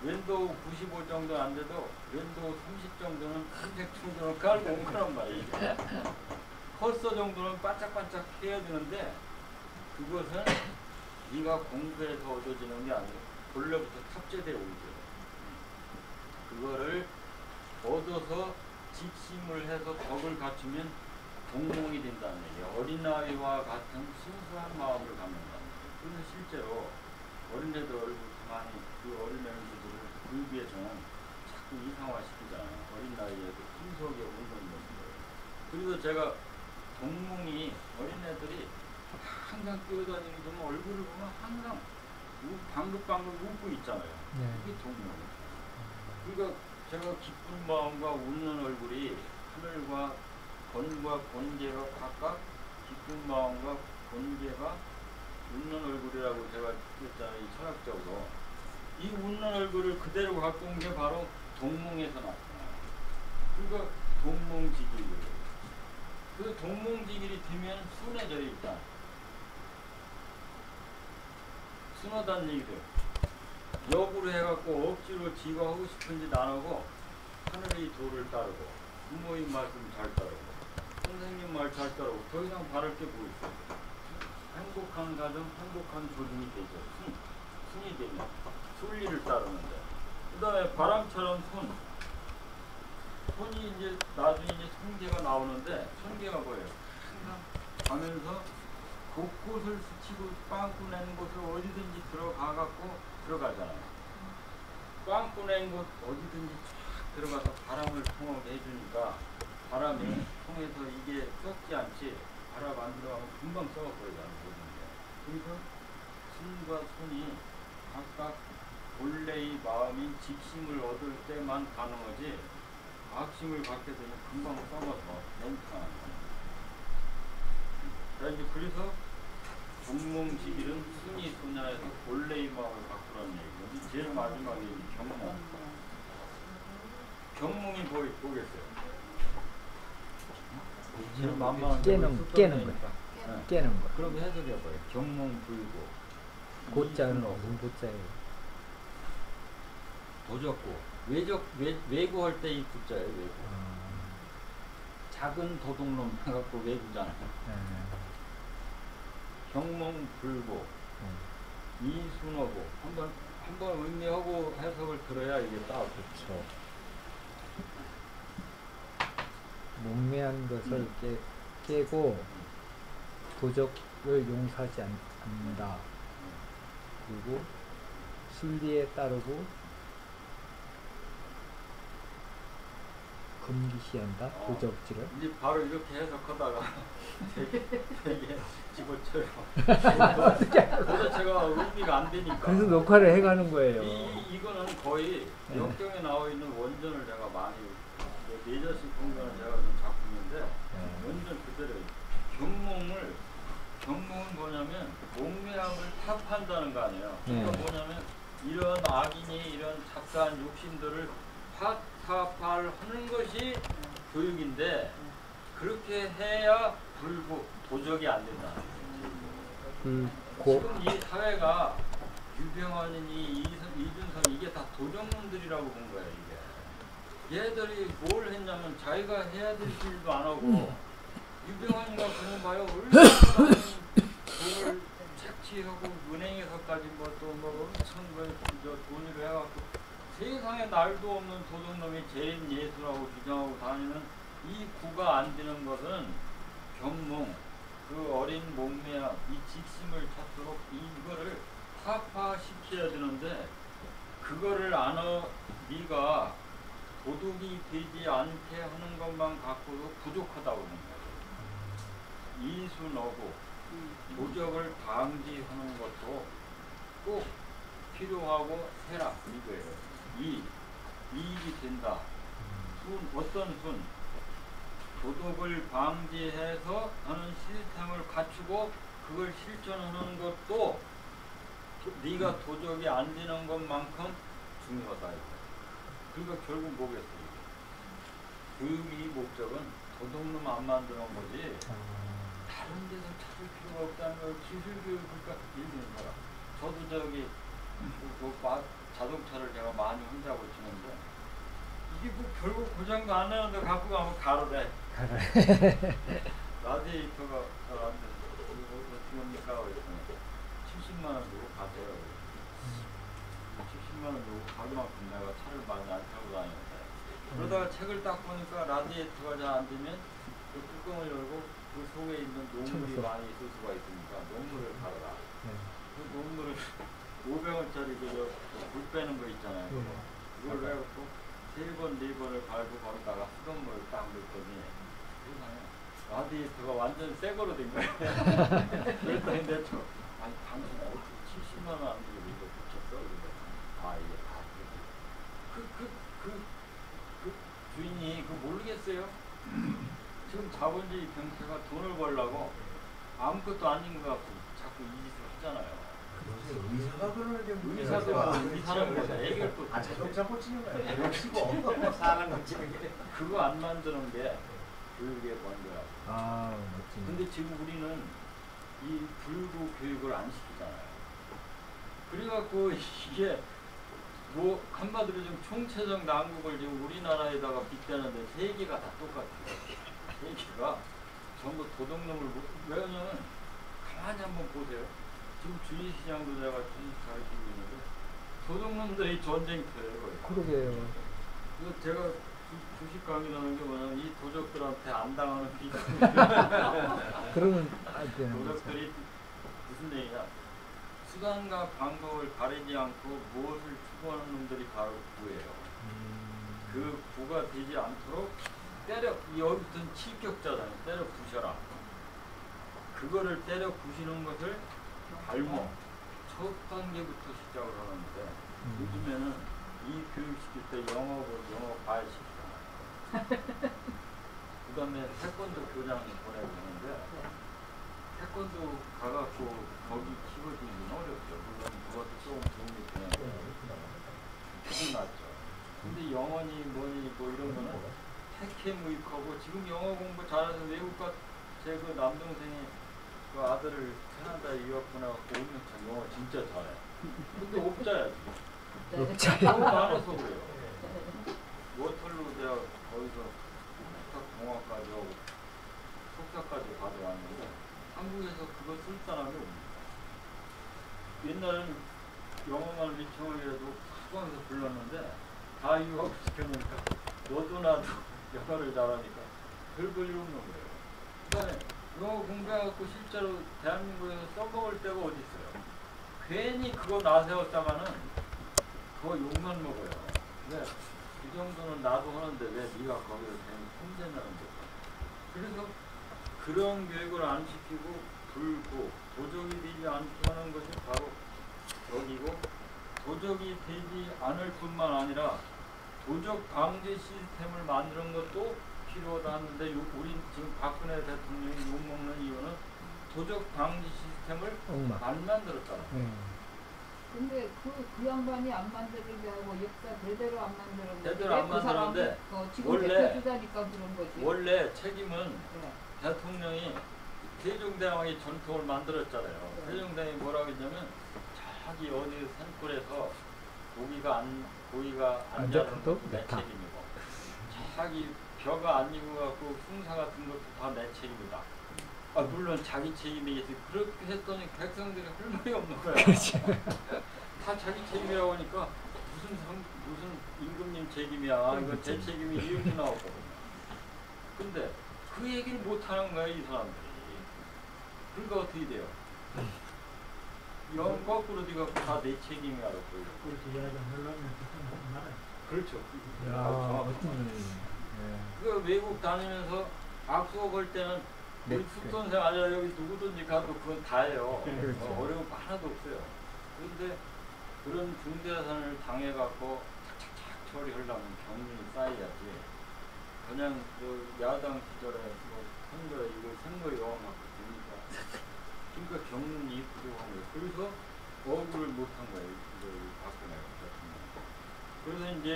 윈도우 95 정도 안 돼도 윈도우 30 정도는 300 정도는 깔고 온 거란 말이에요. 커서 정도는 반짝반짝 해야 되는데 그것은 네가 공부해서 얻어지는 게 아니고 본래부터 탑재되어 오죠. 그거를 얻어서 직심을 해서 덕을 갖추면 동몽이 된다는 얘기예요. 어린아이와 같은 순수한 마음을 갖는다는 거예요. 그는 실제로 어린애들 얼굴 가만히 그 어린애들을 그 위해서는 자꾸 이상화시키잖아요. 어린 나이에도 순수하게 웃는 모습을. 그래서 제가 동몽이 어린애들이 항상 뛰어다니는 좀 얼굴을 보면 항상 방긋방긋 웃고 있잖아요. 네. 이게 동몽이에요. 그러니까 제가 기쁜 마음과 웃는 얼굴이 하늘과 건과 권계가 각각 기쁜 마음과 권계가 웃는 얼굴이라고 제가 했잖아요. 이 철학적으로. 이 웃는 얼굴을 그대로 갖고 온 게 바로 동몽에서 나타나요. 그러니까 동몽지길이에요. 그 동몽지길이 되면 순해져요. 일단 순하다는 얘기죠. 역으로 해갖고 억지로 지가 하고 싶은 짓 안 하고 하늘의 도를 따르고 부모님 말씀 잘 따르고 선생님 말 잘 따르고 더 이상 바랄 게 뭐 있어요. 행복한 가정, 행복한 조중이 되죠. 순이 되면 순리를 따르는데 그 다음에 바람처럼 손이 이제 나중에 이제 손계가 나오는데 손계가 뭐예요? 항상 가면서 곳곳을 스치고 빵꾸 내는 곳을 어디든지 들어가갖고 들어가잖아요. 빵꾸 낸 곳 어디든지 쫙 들어가서 바람을 통하게 해주니까 바람이 통해서 이게 썩지 않지 바람 안 들어가면 금방 썩어버리잖아요. 그래서 순과 손이 각각 본래의 마음인 직심을 얻을 때만 가능하지 악심을 갖게 되면 금방 썩어서 멘트하는 거예요. 그래서 동몽지길은 순이 소냐에서 본래의 마음을 바꾸라는 얘기고 제일 마지막에 경몽. 경몽이 보겠어요. 제일 만만한 깨는 거야. 네. 깨는 거. 그럼 해석해봐요. 경몽 불고 고자는 무슨 고자예요? 도적고 외구할 때 이 구자예요. 외구. 작은 도둑놈 해갖고 외구잖아요. 경몽 불고 이순하고 한번 의미하고 해석을 들어야 이게 딱 그렇죠. 몽매한 것을 깨고 도적을 용서하지 않는다. 그리고 순리에 따르고 금기시한다. 도적질을. 이제 바로 이렇게 해석하다가 되게 집어쳐요. 도대체가 의미가 안 되니까. 그래서 녹화를 해가는 거예요. 이거는 거의 네. 역경에 나와 있는 원전을 제가 많이 내자식 공간을 제가 좀 작품인데 원전 그대로 경몽은 뭐냐면 몽매함을 탑한다는 거 아니에요. 그러니까 뭐냐면 이런 악인이 이런 잡다한 욕심들을 타파하는 것이 교육인데 그렇게 해야 도적이 안 된다. 지금 이 사회가 유병환이니 이준석 이게 다 도적놈들이라고 본 거예요. 이게 얘들이 뭘 했냐면 자기가 해야 될 일도 안 하고 유병환이가 그냥 봐요. 얼마나 돈을 착취하고 은행에서까지 엄청 돈을 해갖고 세상에 날도 없는 도둑놈이 제일 예수라고 주장하고 다니는 이 구가 안 되는 것은 경몽, 그 어린 몸매와 이 직심을 찾도록 이거를 타파시켜야 되는데 그거를 네가 도둑이 되지 않게 하는 것만 갖고도 부족하다고 하는 거예요. 이순하고 도적을 방지하는 것도 꼭 필요하고 해라 이거예요. 이익이 된다. 어떤 순? 도덕을 방지해서 하는 시스템을 갖추고 그걸 실천하는 것도 네가 도적이 안 되는 것만큼 중요하다. 그러니까 결국 뭐겠어요? 교육의 목적은 도둑놈 안 만드는 거지 다른 데서 찾을 필요가 없다는 걸 기술교육. 그러니까 예를 들면 봐라. 저도 저기 자동차를 제가 많이 혼자 고치는데 이게 뭐 결국 고장도 안 나는데 갖고 가면 가로대. 라디에이터가 안 돼. 어떻게 합니까? 그랬더니 70만 원 주고 가세요. 70만 원 주고 갈 만큼 내가 차를 많이 안 타고 다니는데 그러다가 책을 딱 보니까 라디에이터가 잘 안 되면 그 뚜껑을 열고 그 속에 있는 녹물이 많이 있을 수가 있으니까 녹물을 갈아라. 그 녹물을 500원짜리 물 빼는 거 있잖아요. 그걸 해갖고 3번, 4번을 갈고 거기다가 수돗물을 딱 넣었더니 세상에 라디에이터가 완전 새 거로 된 거예요. 그랬더니 내가 아니 당신 어떻게 70만 원 안 주고 이거 붙였어? 그러니까 아 이게 다 그 주인이 그거 모르겠어요. 지금 자본주의 경제가 돈을 벌려고 아무것도 아닌 것 같고 자꾸 이 짓을 하잖아요. 의사가 그러는데 의사도 의사는 거죠. 애기를 또 자동차 고치는 거야. 고치고 사람 고치는 게. 그거 안 만드는 게 교육의 먼저야. 아, 멋지네. 근데 지금 우리는 이 불구 교육을 안 시키잖아요. 그래갖고 이게 뭐 한마디로 좀 총체적 난국을 지금 우리나라에다가 빗대는데 세계가 다 똑같아요. 세계가 전부 도둑놈을 왜냐면 가만히 한번 보세요. 지금 주식시장도 제가 주식 가르치고 있는데 도둑놈들이 전쟁터예요. 그러게요. 그래서 제가 주식 강의라는 게 뭐냐면 이 도적들한테 안 당하는 비전. 그러면 안 되는 거죠. 도적들이 무슨 얘기냐? 수단과 방법을 가리지 않고 무엇을 추구하는 놈들이 바로 구예요. 그 구가 되지 않도록 때려, 여기부터는 칠격자잖아요. 때려 부셔라. 그거를 때려 부시는 것을 발목, 첫 단계부터 시작을 하는데 요즘에는 이 교육 시킬 때 영어 과외 시키잖아요. 그 다음에 태권도 교장 보내고 있는데 태권도 가갖고 거기 키워주기는 어렵죠. 물론 그것도 조금 도움이 되는데 조금 낫죠. 근데 영어니 뭐니 뭐 이런 거는 택해 무익하고 지금 영어 공부 잘해서 외국 제 그 남동생이 그 아들을 캐나다 유학 보내갖고 5년차 영어 진짜 잘해. 근데 옵자야 지금. 너무 많아서 그래요. 워털루 대학 거기서 국학공학까지 하고 석사까지 가져왔는데 한국에서 그거 쓸 사람이 없는 거야. 옛날에는 영어만 리청하기라도 학원에서 불렀는데 다 유학 시켜놓으니까 너도 나도 영어를 잘하니까 별 볼일 없는 거예요. 그다음에 영어 공부해갖고 실제로 대한민국에서 써먹을 데가 어디 있어요. 괜히 그거 나세웠다가는 그거 욕만 먹어요. 근데 이 정도는 나도 하는데 왜 네가 거기서 괜히 혼내냐는데. 그래서 그런 교육을 안 시키고 불고 도적이 되지 않게 하는 것이 바로 여기고 도적이 되지 않을 뿐만 아니라 도적 방지 시스템을 만드는 것도 필요하다 하는데 우리 지금 박근혜 대통령이 욕먹는 이유는 도적 방지 시스템을 안 만들었잖아요. 근데 그 양반이 안 만드는 게 아니고 역사 대대로 안 만드는 거지. 대대로 안 만드는데 지금 원래 대표주자니까 그런 거지. 원래 책임은 대통령이 세종대왕이 전통을 만들었잖아요. 세종대왕이 뭐라고 했냐면 자기 어디 산골에서 고기가 안 자라는 것도 내 책임이고 자기 벼가 안 익어갖고 흉사 같은 것도 다 내 책임이다. 아 물론 자기 책임이겠지. 그렇게 했더니 백성들이 할 말이 없는 거야. 다 자기 책임이라고 하니까 무슨 임금님 책임이야. 이거 제 책임이 이렇게 나왔거든요. 근데 그 얘기를 못 하는 거야 이 사람들이. 그러니까 어떻게 돼요? 영 거꾸로 네가 다 내 책임이라고. 그렇죠. 그 외국 다니면서 악수고 볼 때는 우리 숙선생 아니라 여기 누구든지 가도 그건 다예요. 어려운 거 하나도 없어요. 그런데 그런 중대산을 당해갖고 착착착 처리하려면 경륜이 쌓여야지. 그냥 야당 시절에 선거에 이거 선거 여왕하고 되니까 그러니까 경륜이 부족한 거예요. 그래서 억울을 못한 거예요. 박근혜 같은 경우. 그래서 이제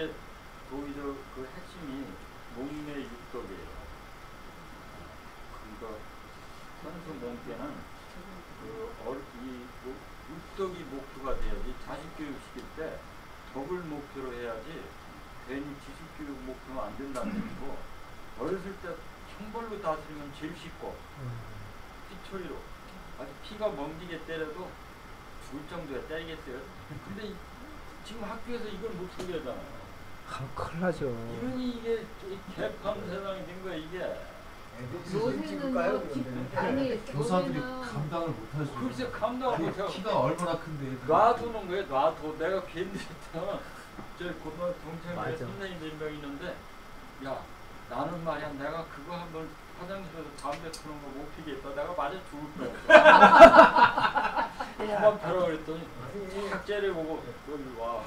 거기서 그 핵심이 몸매 육덕이에요. 그러니까 선수 몸께는 이 육덕이 목표가 돼야지. 자식 교육 시킬 때 덕을 목표로 해야지. 괜히 지식 교육 목표는 안 된다는 얘기고, 어렸을 때 형벌로 다스리면 제일 쉽고 피처리로 아주 피가 멍지게 때려도 죽을 정도에 때리겠어요. 근데 지금 학교에서 이걸 못 쓰게 하잖아요. 큰일 나죠. 이러니 이게 개판 세상이 된 거야 이게. 요새는 뭐 아니 교사들이 요새는 감당을 못하죠. 글쎄 감당을 못하고 키가 얼마나 큰데. 놔두는 거예요. 놔둬. 내가 괜히 했다가 저 고등학교 동창회 맞아. 선생님 몇 명 있는데, 야 나는 말이야 내가 그거 한번 화장실에서 담배 피는 거 못 피겠다. 내가 맞아 죽을 거야. 그만 펴라 그랬더니 탁 째려보고 여기 와.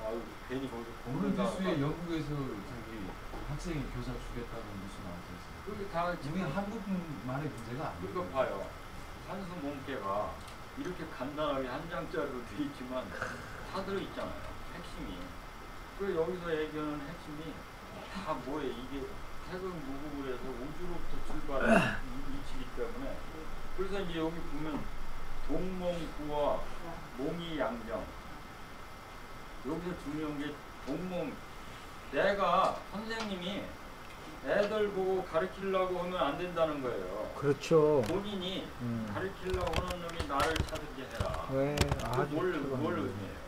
아유 괜히 거기 오늘 공부가 뉴스에 영국에서 저기 학생이 교사 죽였다는 뉴스 나왔어요. 그게 다 우리 지금 한국만의 문제가 아니에요. 그거 봐요. 산수 몸개가 이렇게 간단하게 한 장짜리로 돼 있지만 다 들어있잖아요. 핵심이. 그 여기서 얘기하는 핵심이 다 뭐예요? 이게 태극 무국을 해서 우주로부터 출발한 이치이기 때문에. 그래서 이제 여기 보면 동몽구와 몽이양정. 여기서 중요한 게 동몽. 내가 선생님이 애들 보고 가르치려고 하면 안 된다는 거예요. 그렇죠. 본인이 가르치려고 하는 놈이 나를 찾게 해라. 왜 아주 뭘 필요한 의미해요?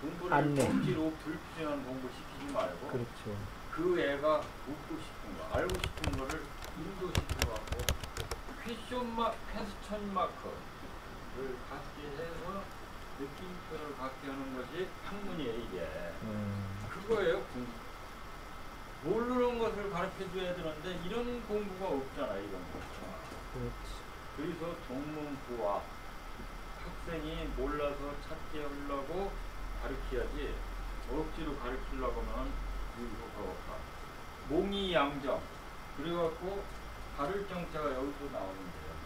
공부를 안내. 억지로 불필요한 공부 시키지 말고 그렇죠. 그 애가 묻고 싶은 거, 알고 싶은 거를 인도시켜갖고 퀘스천 마크를 갖게 해서 느낌표를 갖게 하는 것이 학문이에요 이게. 그거예요 공부. 모르는 것을 가르쳐줘야 되는데 이런 공부가 없잖아 이런 거. 그렇지. 그래서 동문부와 학생이 몰라서 찾게 하려고 가르쳐야지 억지로 가르치려고 하면 효과가 없다. 몽이양정. 그래갖고 다를 정체가 여기서 나오는데요.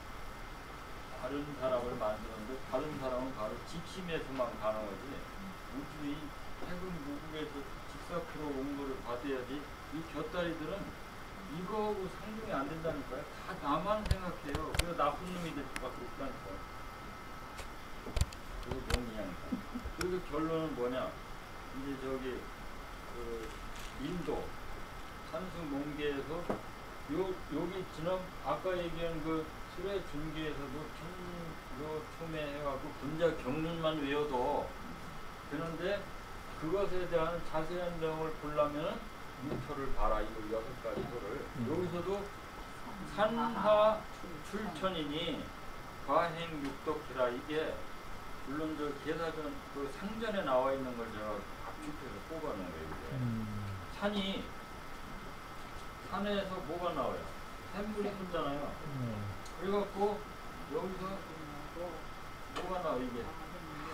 다른 사람을 만드는데 다른 사람은 바로 직심에서만 가능하지. 우주의 태극 무국에서 직사표로 공부를 받아야지. 이 곁다리들은 이거하고 상종이 안 된다니까요. 다 나만 생각해요. 그래서 나쁜 놈이 될 수밖에 없다니까요. 그리고 몽이양정. 그리고 결론은 뭐냐? 이제 저기 인도 산수 몽계에서 여기 지난 아까 얘기한 그 수레 중계에서도 처음에 해갖고 분자 경륜만 외워도 되는데 그것에 대한 자세한 내용을 보려면 유토를 봐라. 이거 6가지 소를 여기서도 산하 출천이니 과행 육덕기라. 이게 물론 저 계사전 그 상전에 나와 있는 걸 제가 압축해서 뽑아놓은 거예요. 이게. 산이 산에서 뭐가 나와요? 샘물이 흐르잖아요. 그래갖고 여기서 뭐가 나와? 이게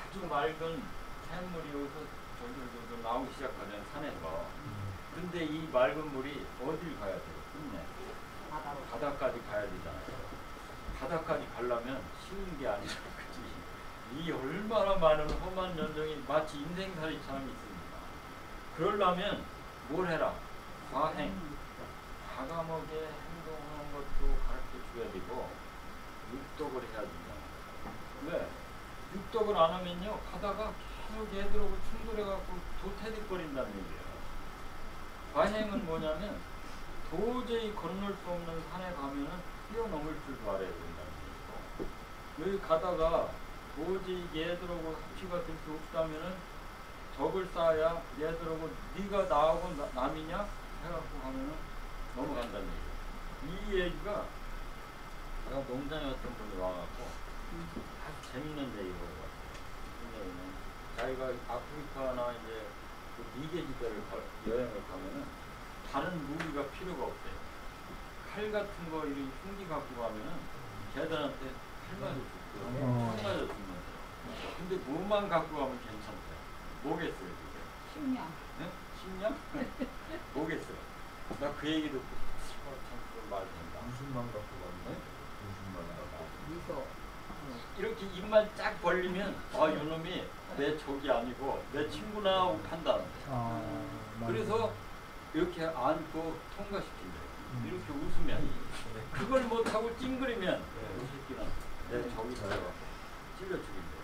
아주 맑은 샘물이 여기서 저기 나오기 시작하잖아요. 산에서. 근데 이 맑은 물이 어딜 가야 돼요? 끝내 바다까지 가야 되잖아요. 바다까지 가려면 쉬운 게 아니라 그치? 이 얼마나 많은 험한 연정이 마치 인생살이처럼 있습니다. 그러려면 뭘 해라? 과행, 과감하게 행동하는 것도 가르쳐줘야 되고 육덕을 해야 된다. 왜? 육덕을 안 하면요 가다가 계속 얘들하고 충돌해갖고 도태득거린다는 얘기예요. 과행은 뭐냐면 도저히 건널 수 없는 산에 가면은 뛰어넘을 줄도 알아야 된다는 얘기고, 여기 가다가 도저히 얘들하고 합치가 될 수 없다면은 적을 쌓아야 얘들하고 네가 나하고 남이냐 해갖고 하면은 넘어간다는 얘기예요. 이 얘기가 제가 농장에 어떤 분이 와갖고 아주 재밌는 얘기를 하고 자기가 아프리카나 이제 그 미개지대를 여행을 가면은 다른 무기가 필요가 없대요. 칼 같은 거 이런 흉기 갖고 가면은 걔들한테 칼 맞아 죽고 총 맞아 죽는데요. 근데 뭐만 갖고 가면 괜찮대요. 뭐겠어요 그게? 식량. 네? 10년? 뭐겠어. 나 그 얘기 듣고 참그 말 된다. 무슨 만 갖고 갔네? 무슨 만 갖고 미소. 이렇게 입만 쫙 벌리면 아 요놈이 내 적이 아니고 내 친구나 하고 판단한대. 맞아요. 그래서 이렇게 안고 통과시킨대. 이렇게 웃으면 그걸 못하고 찡그리면 이 새끼는 내 적이 되어 찔러 죽인대.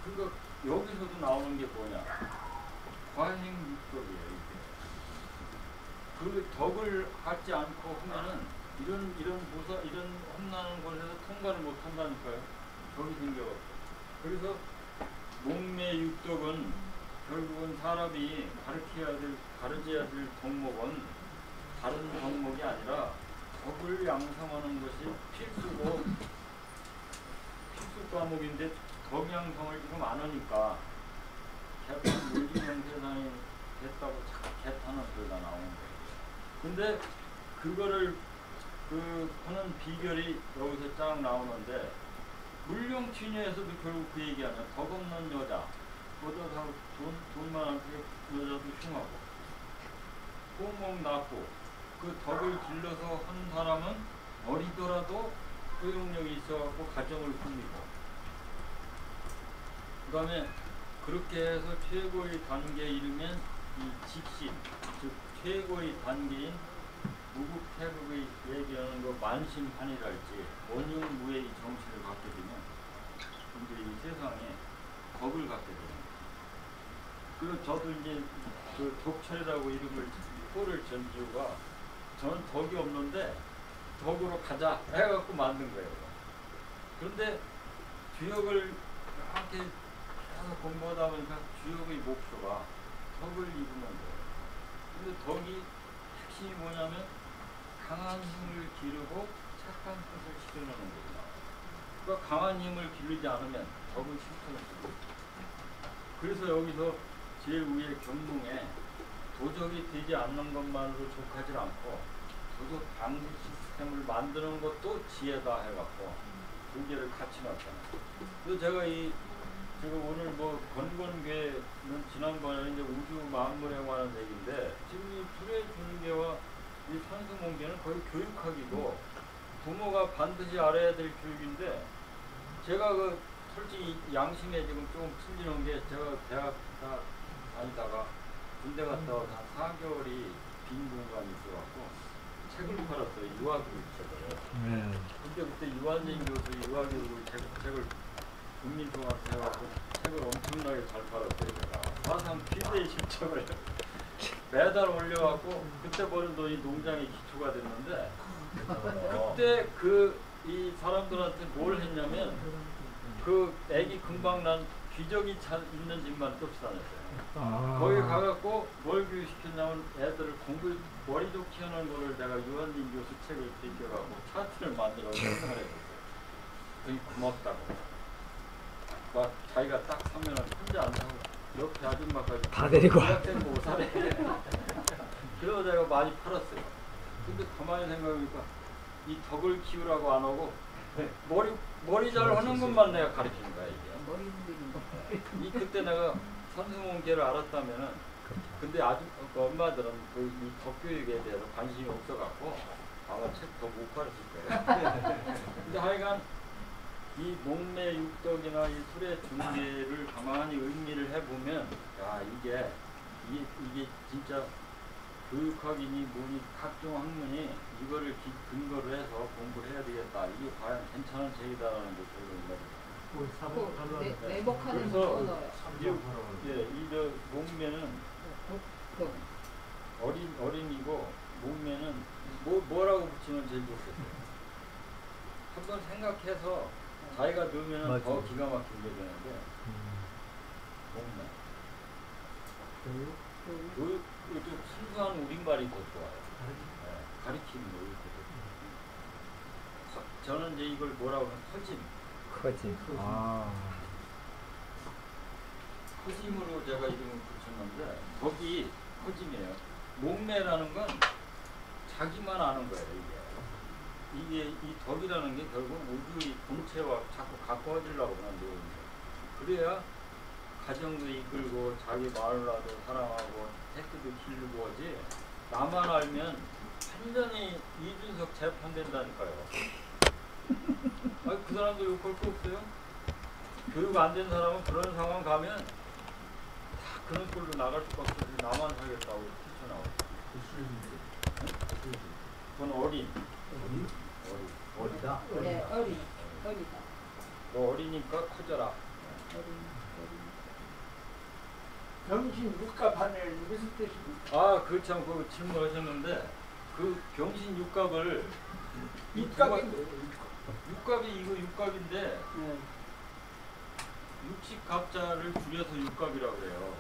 그러니까 여기서도 나오는 게 뭐냐? 과행육덕이에요. 이게. 그 덕을 하지 않고 하면은 이런 보사 이런 험난한 곳에서 통과를 못 한다니까요. 적이 생겨. 그래서 목매육덕은 결국은 사람이 가르쳐야 될 덕목은 다른 덕목이 아니라 덕을 양성하는 것이 필수 과목인데 덕 양성을 지금 안 하니까 개판 물리명 세상이 됐다고 자꾸 개탄한 소리가 나오는 거예요. 근데 그거를 하는 비결이 여기서 쫙 나오는데 물룡취녀에서도 결국 그 얘기 아니야. 덕 없는 여자, 보다 돈 많은 여자도 흉하고 호목 낮고 그 덕을 길러서 하는 사람은 어리더라도 소용력이 있어갖고 가정을 꾸리고 그 다음에 그렇게 해서 최고의 단계에 이르면 이 직신, 즉 최고의 단계인 무국태국의 얘기하는 거 만심한이랄지 원흉무의 이 정신을 갖게 되면 이제 이 세상에 덕을 갖게 되는 거예요. 그리고 저도 이제 그 덕철이라고 이름을 호를 전 이유가 저는 덕이 없는데 덕으로 가자 해갖고 만든 거예요. 그런데 주역을 이렇게 계속 공부하다 보니까 주역의 목표가 덕을 이루는 거예요. 근데 덕이 핵심이 뭐냐면 강한 힘을 기르고 착한 뜻을 실현하는 거구나. 그러니까 강한 힘을 기르지 않으면 덕은 실천을 쓰고 그래서 여기서 제일 위에 경문에 도적이 되지 않는 것만으로 족하지 않고 도적 방지 시스템을 만드는 것도 지혜다 해갖고 두 개를 같이 놨잖아요. 그래서 제가 오늘 뭐 건건계는 지난번에 이제 우주 만물에 관한 얘기인데 지금 이 불의 중계와 이 산수몽계는 거의 교육학이고 부모가 반드시 알아야 될 교육인데 제가 솔직히 양심에 지금 조금 틀리는 게 제가 대학 다니다가 군대 갔다 와서 한 4개월이 빈 공간이 있어갖고 책을 팔았어요. 유아교육 책을. 근데 그때 유한진 교수 유아교육을 책을 국민통합 해갖고 책을 엄청나게 잘 팔았어요. 제가 사상 최대의 실적을 매달 올려갖고 그때 버는 돈이 농장의 기초가 됐는데 그때 이 사람들한테 뭘 했냐면 그 애기 금방 난 기저귀 있는 집만 쫓아다녔어요. 거기 가갖고 뭘 교육시켰냐면 애들을 머리 좋게 하는 거를 내가 유한진 교수 책을 빌려갖고 차트를 만들어 생각을 해줬어요. 되게 고맙다고. 막 자기가 딱 사면은 혼자 안 사고 옆에 아줌마까지 다 데리고 와. 못 사네. 그래서 내가 많이 팔았어요. 근데 가만히 생각해보니까 이 덕을 키우라고 안 하고 머리 잘 하는 것만 내가 가르치는 거야 이게. 머리 흔드는 거. 그때 내가 산수몽계를 알았다면은 근데 아주 엄마들은 이 덕교육에 대해서 관심이 없어갖고 아마 책 더 못 가르칠 거예요. 근데 하여간 이 목매육덕이나 이 술의 중계를 가만히 의미를 해보면 야 이게 진짜 교육학이니 뭐니 각종 학문이 이거를 근거로 해서 공부를 해야 되겠다. 이게 과연 괜찮은 책이다라는 게 결론입니다. 내복하는 그래서 거 넣어요. 이 목매는 어린이고 목매는 뭐라고 붙이면 제일 좋겠어요. 한번 생각해서 자기가 넣으면 더 기가 막힌 게 되는데 목매. 교육 순수한 우리말이 더 좋아요. 가리키는 거 이렇게. 저는 이제 이걸 뭐라고 하면 커짐. 커짐으로 제가 이름을 붙였는데 덕이 커짐이에요. 목매라는 건 자기만 아는 거예요. 이게 이 덕이라는 게 결국 우주의 본체와 자꾸 가까워지려고 하는 내용이에요. 그래야 가정도 이끌고 자기 마누라도 사랑하고 새끼도 기르고 하지 나만 알면 완전히 이준석 재판된다니까요. 아니 그 사람도 욕할 거 없어요? 교육 안 된 사람은 그런 상황 가면 다 그런 꼴로 나갈 수밖에 없지. 나만 하겠다고 뛰쳐나오고. 그건 어린. 어리다. 네, 어리다. 너 어리니까 커져라. 병신 육갑하는 무슨 뜻입니까? 아, 그 참 그 질문하셨는데 그 병신 육갑을 육갑이 뭐예요? 육갑이 이거 육갑인데 네. 육식갑자를 줄여서 육갑이라고 그래요.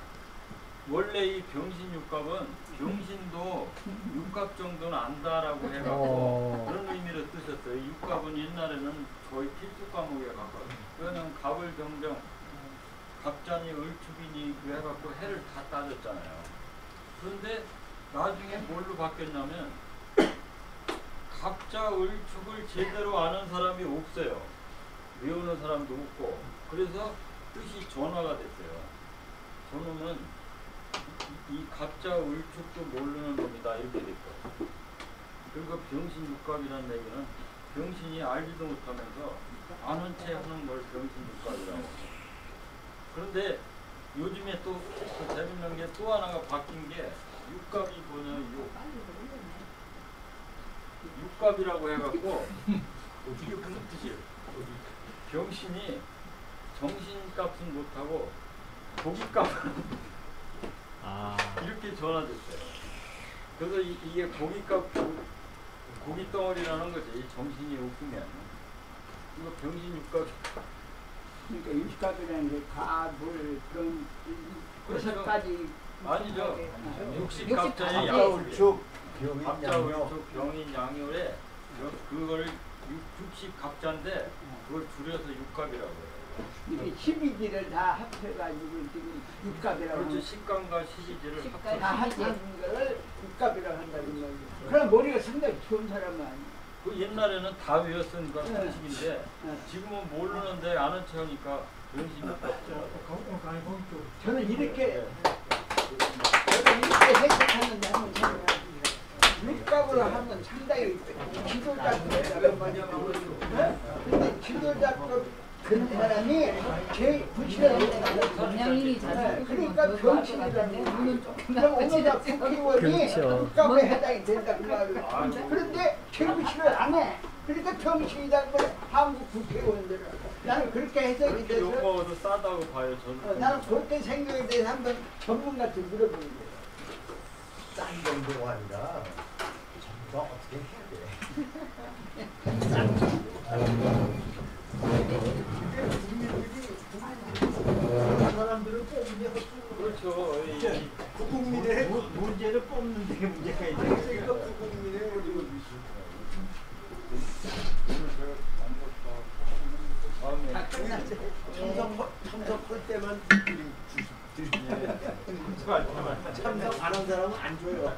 원래 이 병신 육갑은 병신도 육갑 정도는 안다라고 해갖고 그런 의미로 뜨셨어요. 육갑은 옛날에는 거의 필수 과목에 가까워요. 그거는 갑을 정정, 갑자니 을축이니 그 해갖고 해를 다 따졌잖아요. 그런데 나중에 뭘로 바뀌었냐면 갑자 을축을 제대로 아는 사람이 없어요. 외우는 사람도 없고 그래서 뜻이 전화가 됐어요. 저놈은 이 갑자 을축도 모르는 놈이다 이렇게 됐고 그리고 병신 육갑이라는 얘기는 병신이 알지도 못하면서 아는 채 하는 걸 병신 육갑이라고. 그런데 요즘에 또 재밌는 게 또 하나가 바뀐 게 육갑이 뭐냐면 육갑이라고 해갖고 이게 무슨 뜻이에요? 병신이 정신값은 못하고 고깃값을 이렇게 전화됐어요. 그래서 이게 고깃값 고깃덩어리라는 거지. 정신이 없으면 이거 병신 육갑. 그러니까 육갑이라는 게 가불 그런 그것까지 아니죠. 육십 육식갑자의 갑자에 울축 병인 갑자 양요. 울축 병인 양요에 그걸 육식갑자인데 그걸 줄여서 육갑이라고 해요. 이게 12지를 다 합해가지고 지금 육갑이라고 그렇죠. 하는 식감과 시기질을 식감. 다 합쳐서 합한 거를 육갑이라고 한다는 거죠. 그럼 머리가 상당히 좋은 사람은 아니에요. 그 옛날에는 다 외웠으니까 네. 상식인데 네. 지금은 모르는데 아는 체 하니까 병신 육갑자. 저는 이렇게 네. 해석하는데 한번 생각해보세요. 육갑으로 하면 상당히 지도자급이라는 거죠. 근데 지도자급 그런 사람이 제일 부실한 동양인이 자주 그러니까 병신이라는 눈은 그럼 조금만 오늘가 국회의원이 국감에 해당이 된다 그 말을. 그런데 정치를 안 해. 그러니까 병신이라는 걸 한국 국회의원들은 나는 그렇게 해석이 그렇게 돼서 욕먹어도 싸다고 봐요. 저는. 나는 그렇게 생각에 대해서 한번 전문가한테 물어보는 거예요. 싼 정도가 아니라 정도 어떻게 해야 돼? 사람들은 뽑으면 그렇죠. 국민의 문제를 뽑는 데 문제가 있는 그러니까 국민의 다 끝났지. 참석할 때만 참석 안 한 사람은 안 줘요.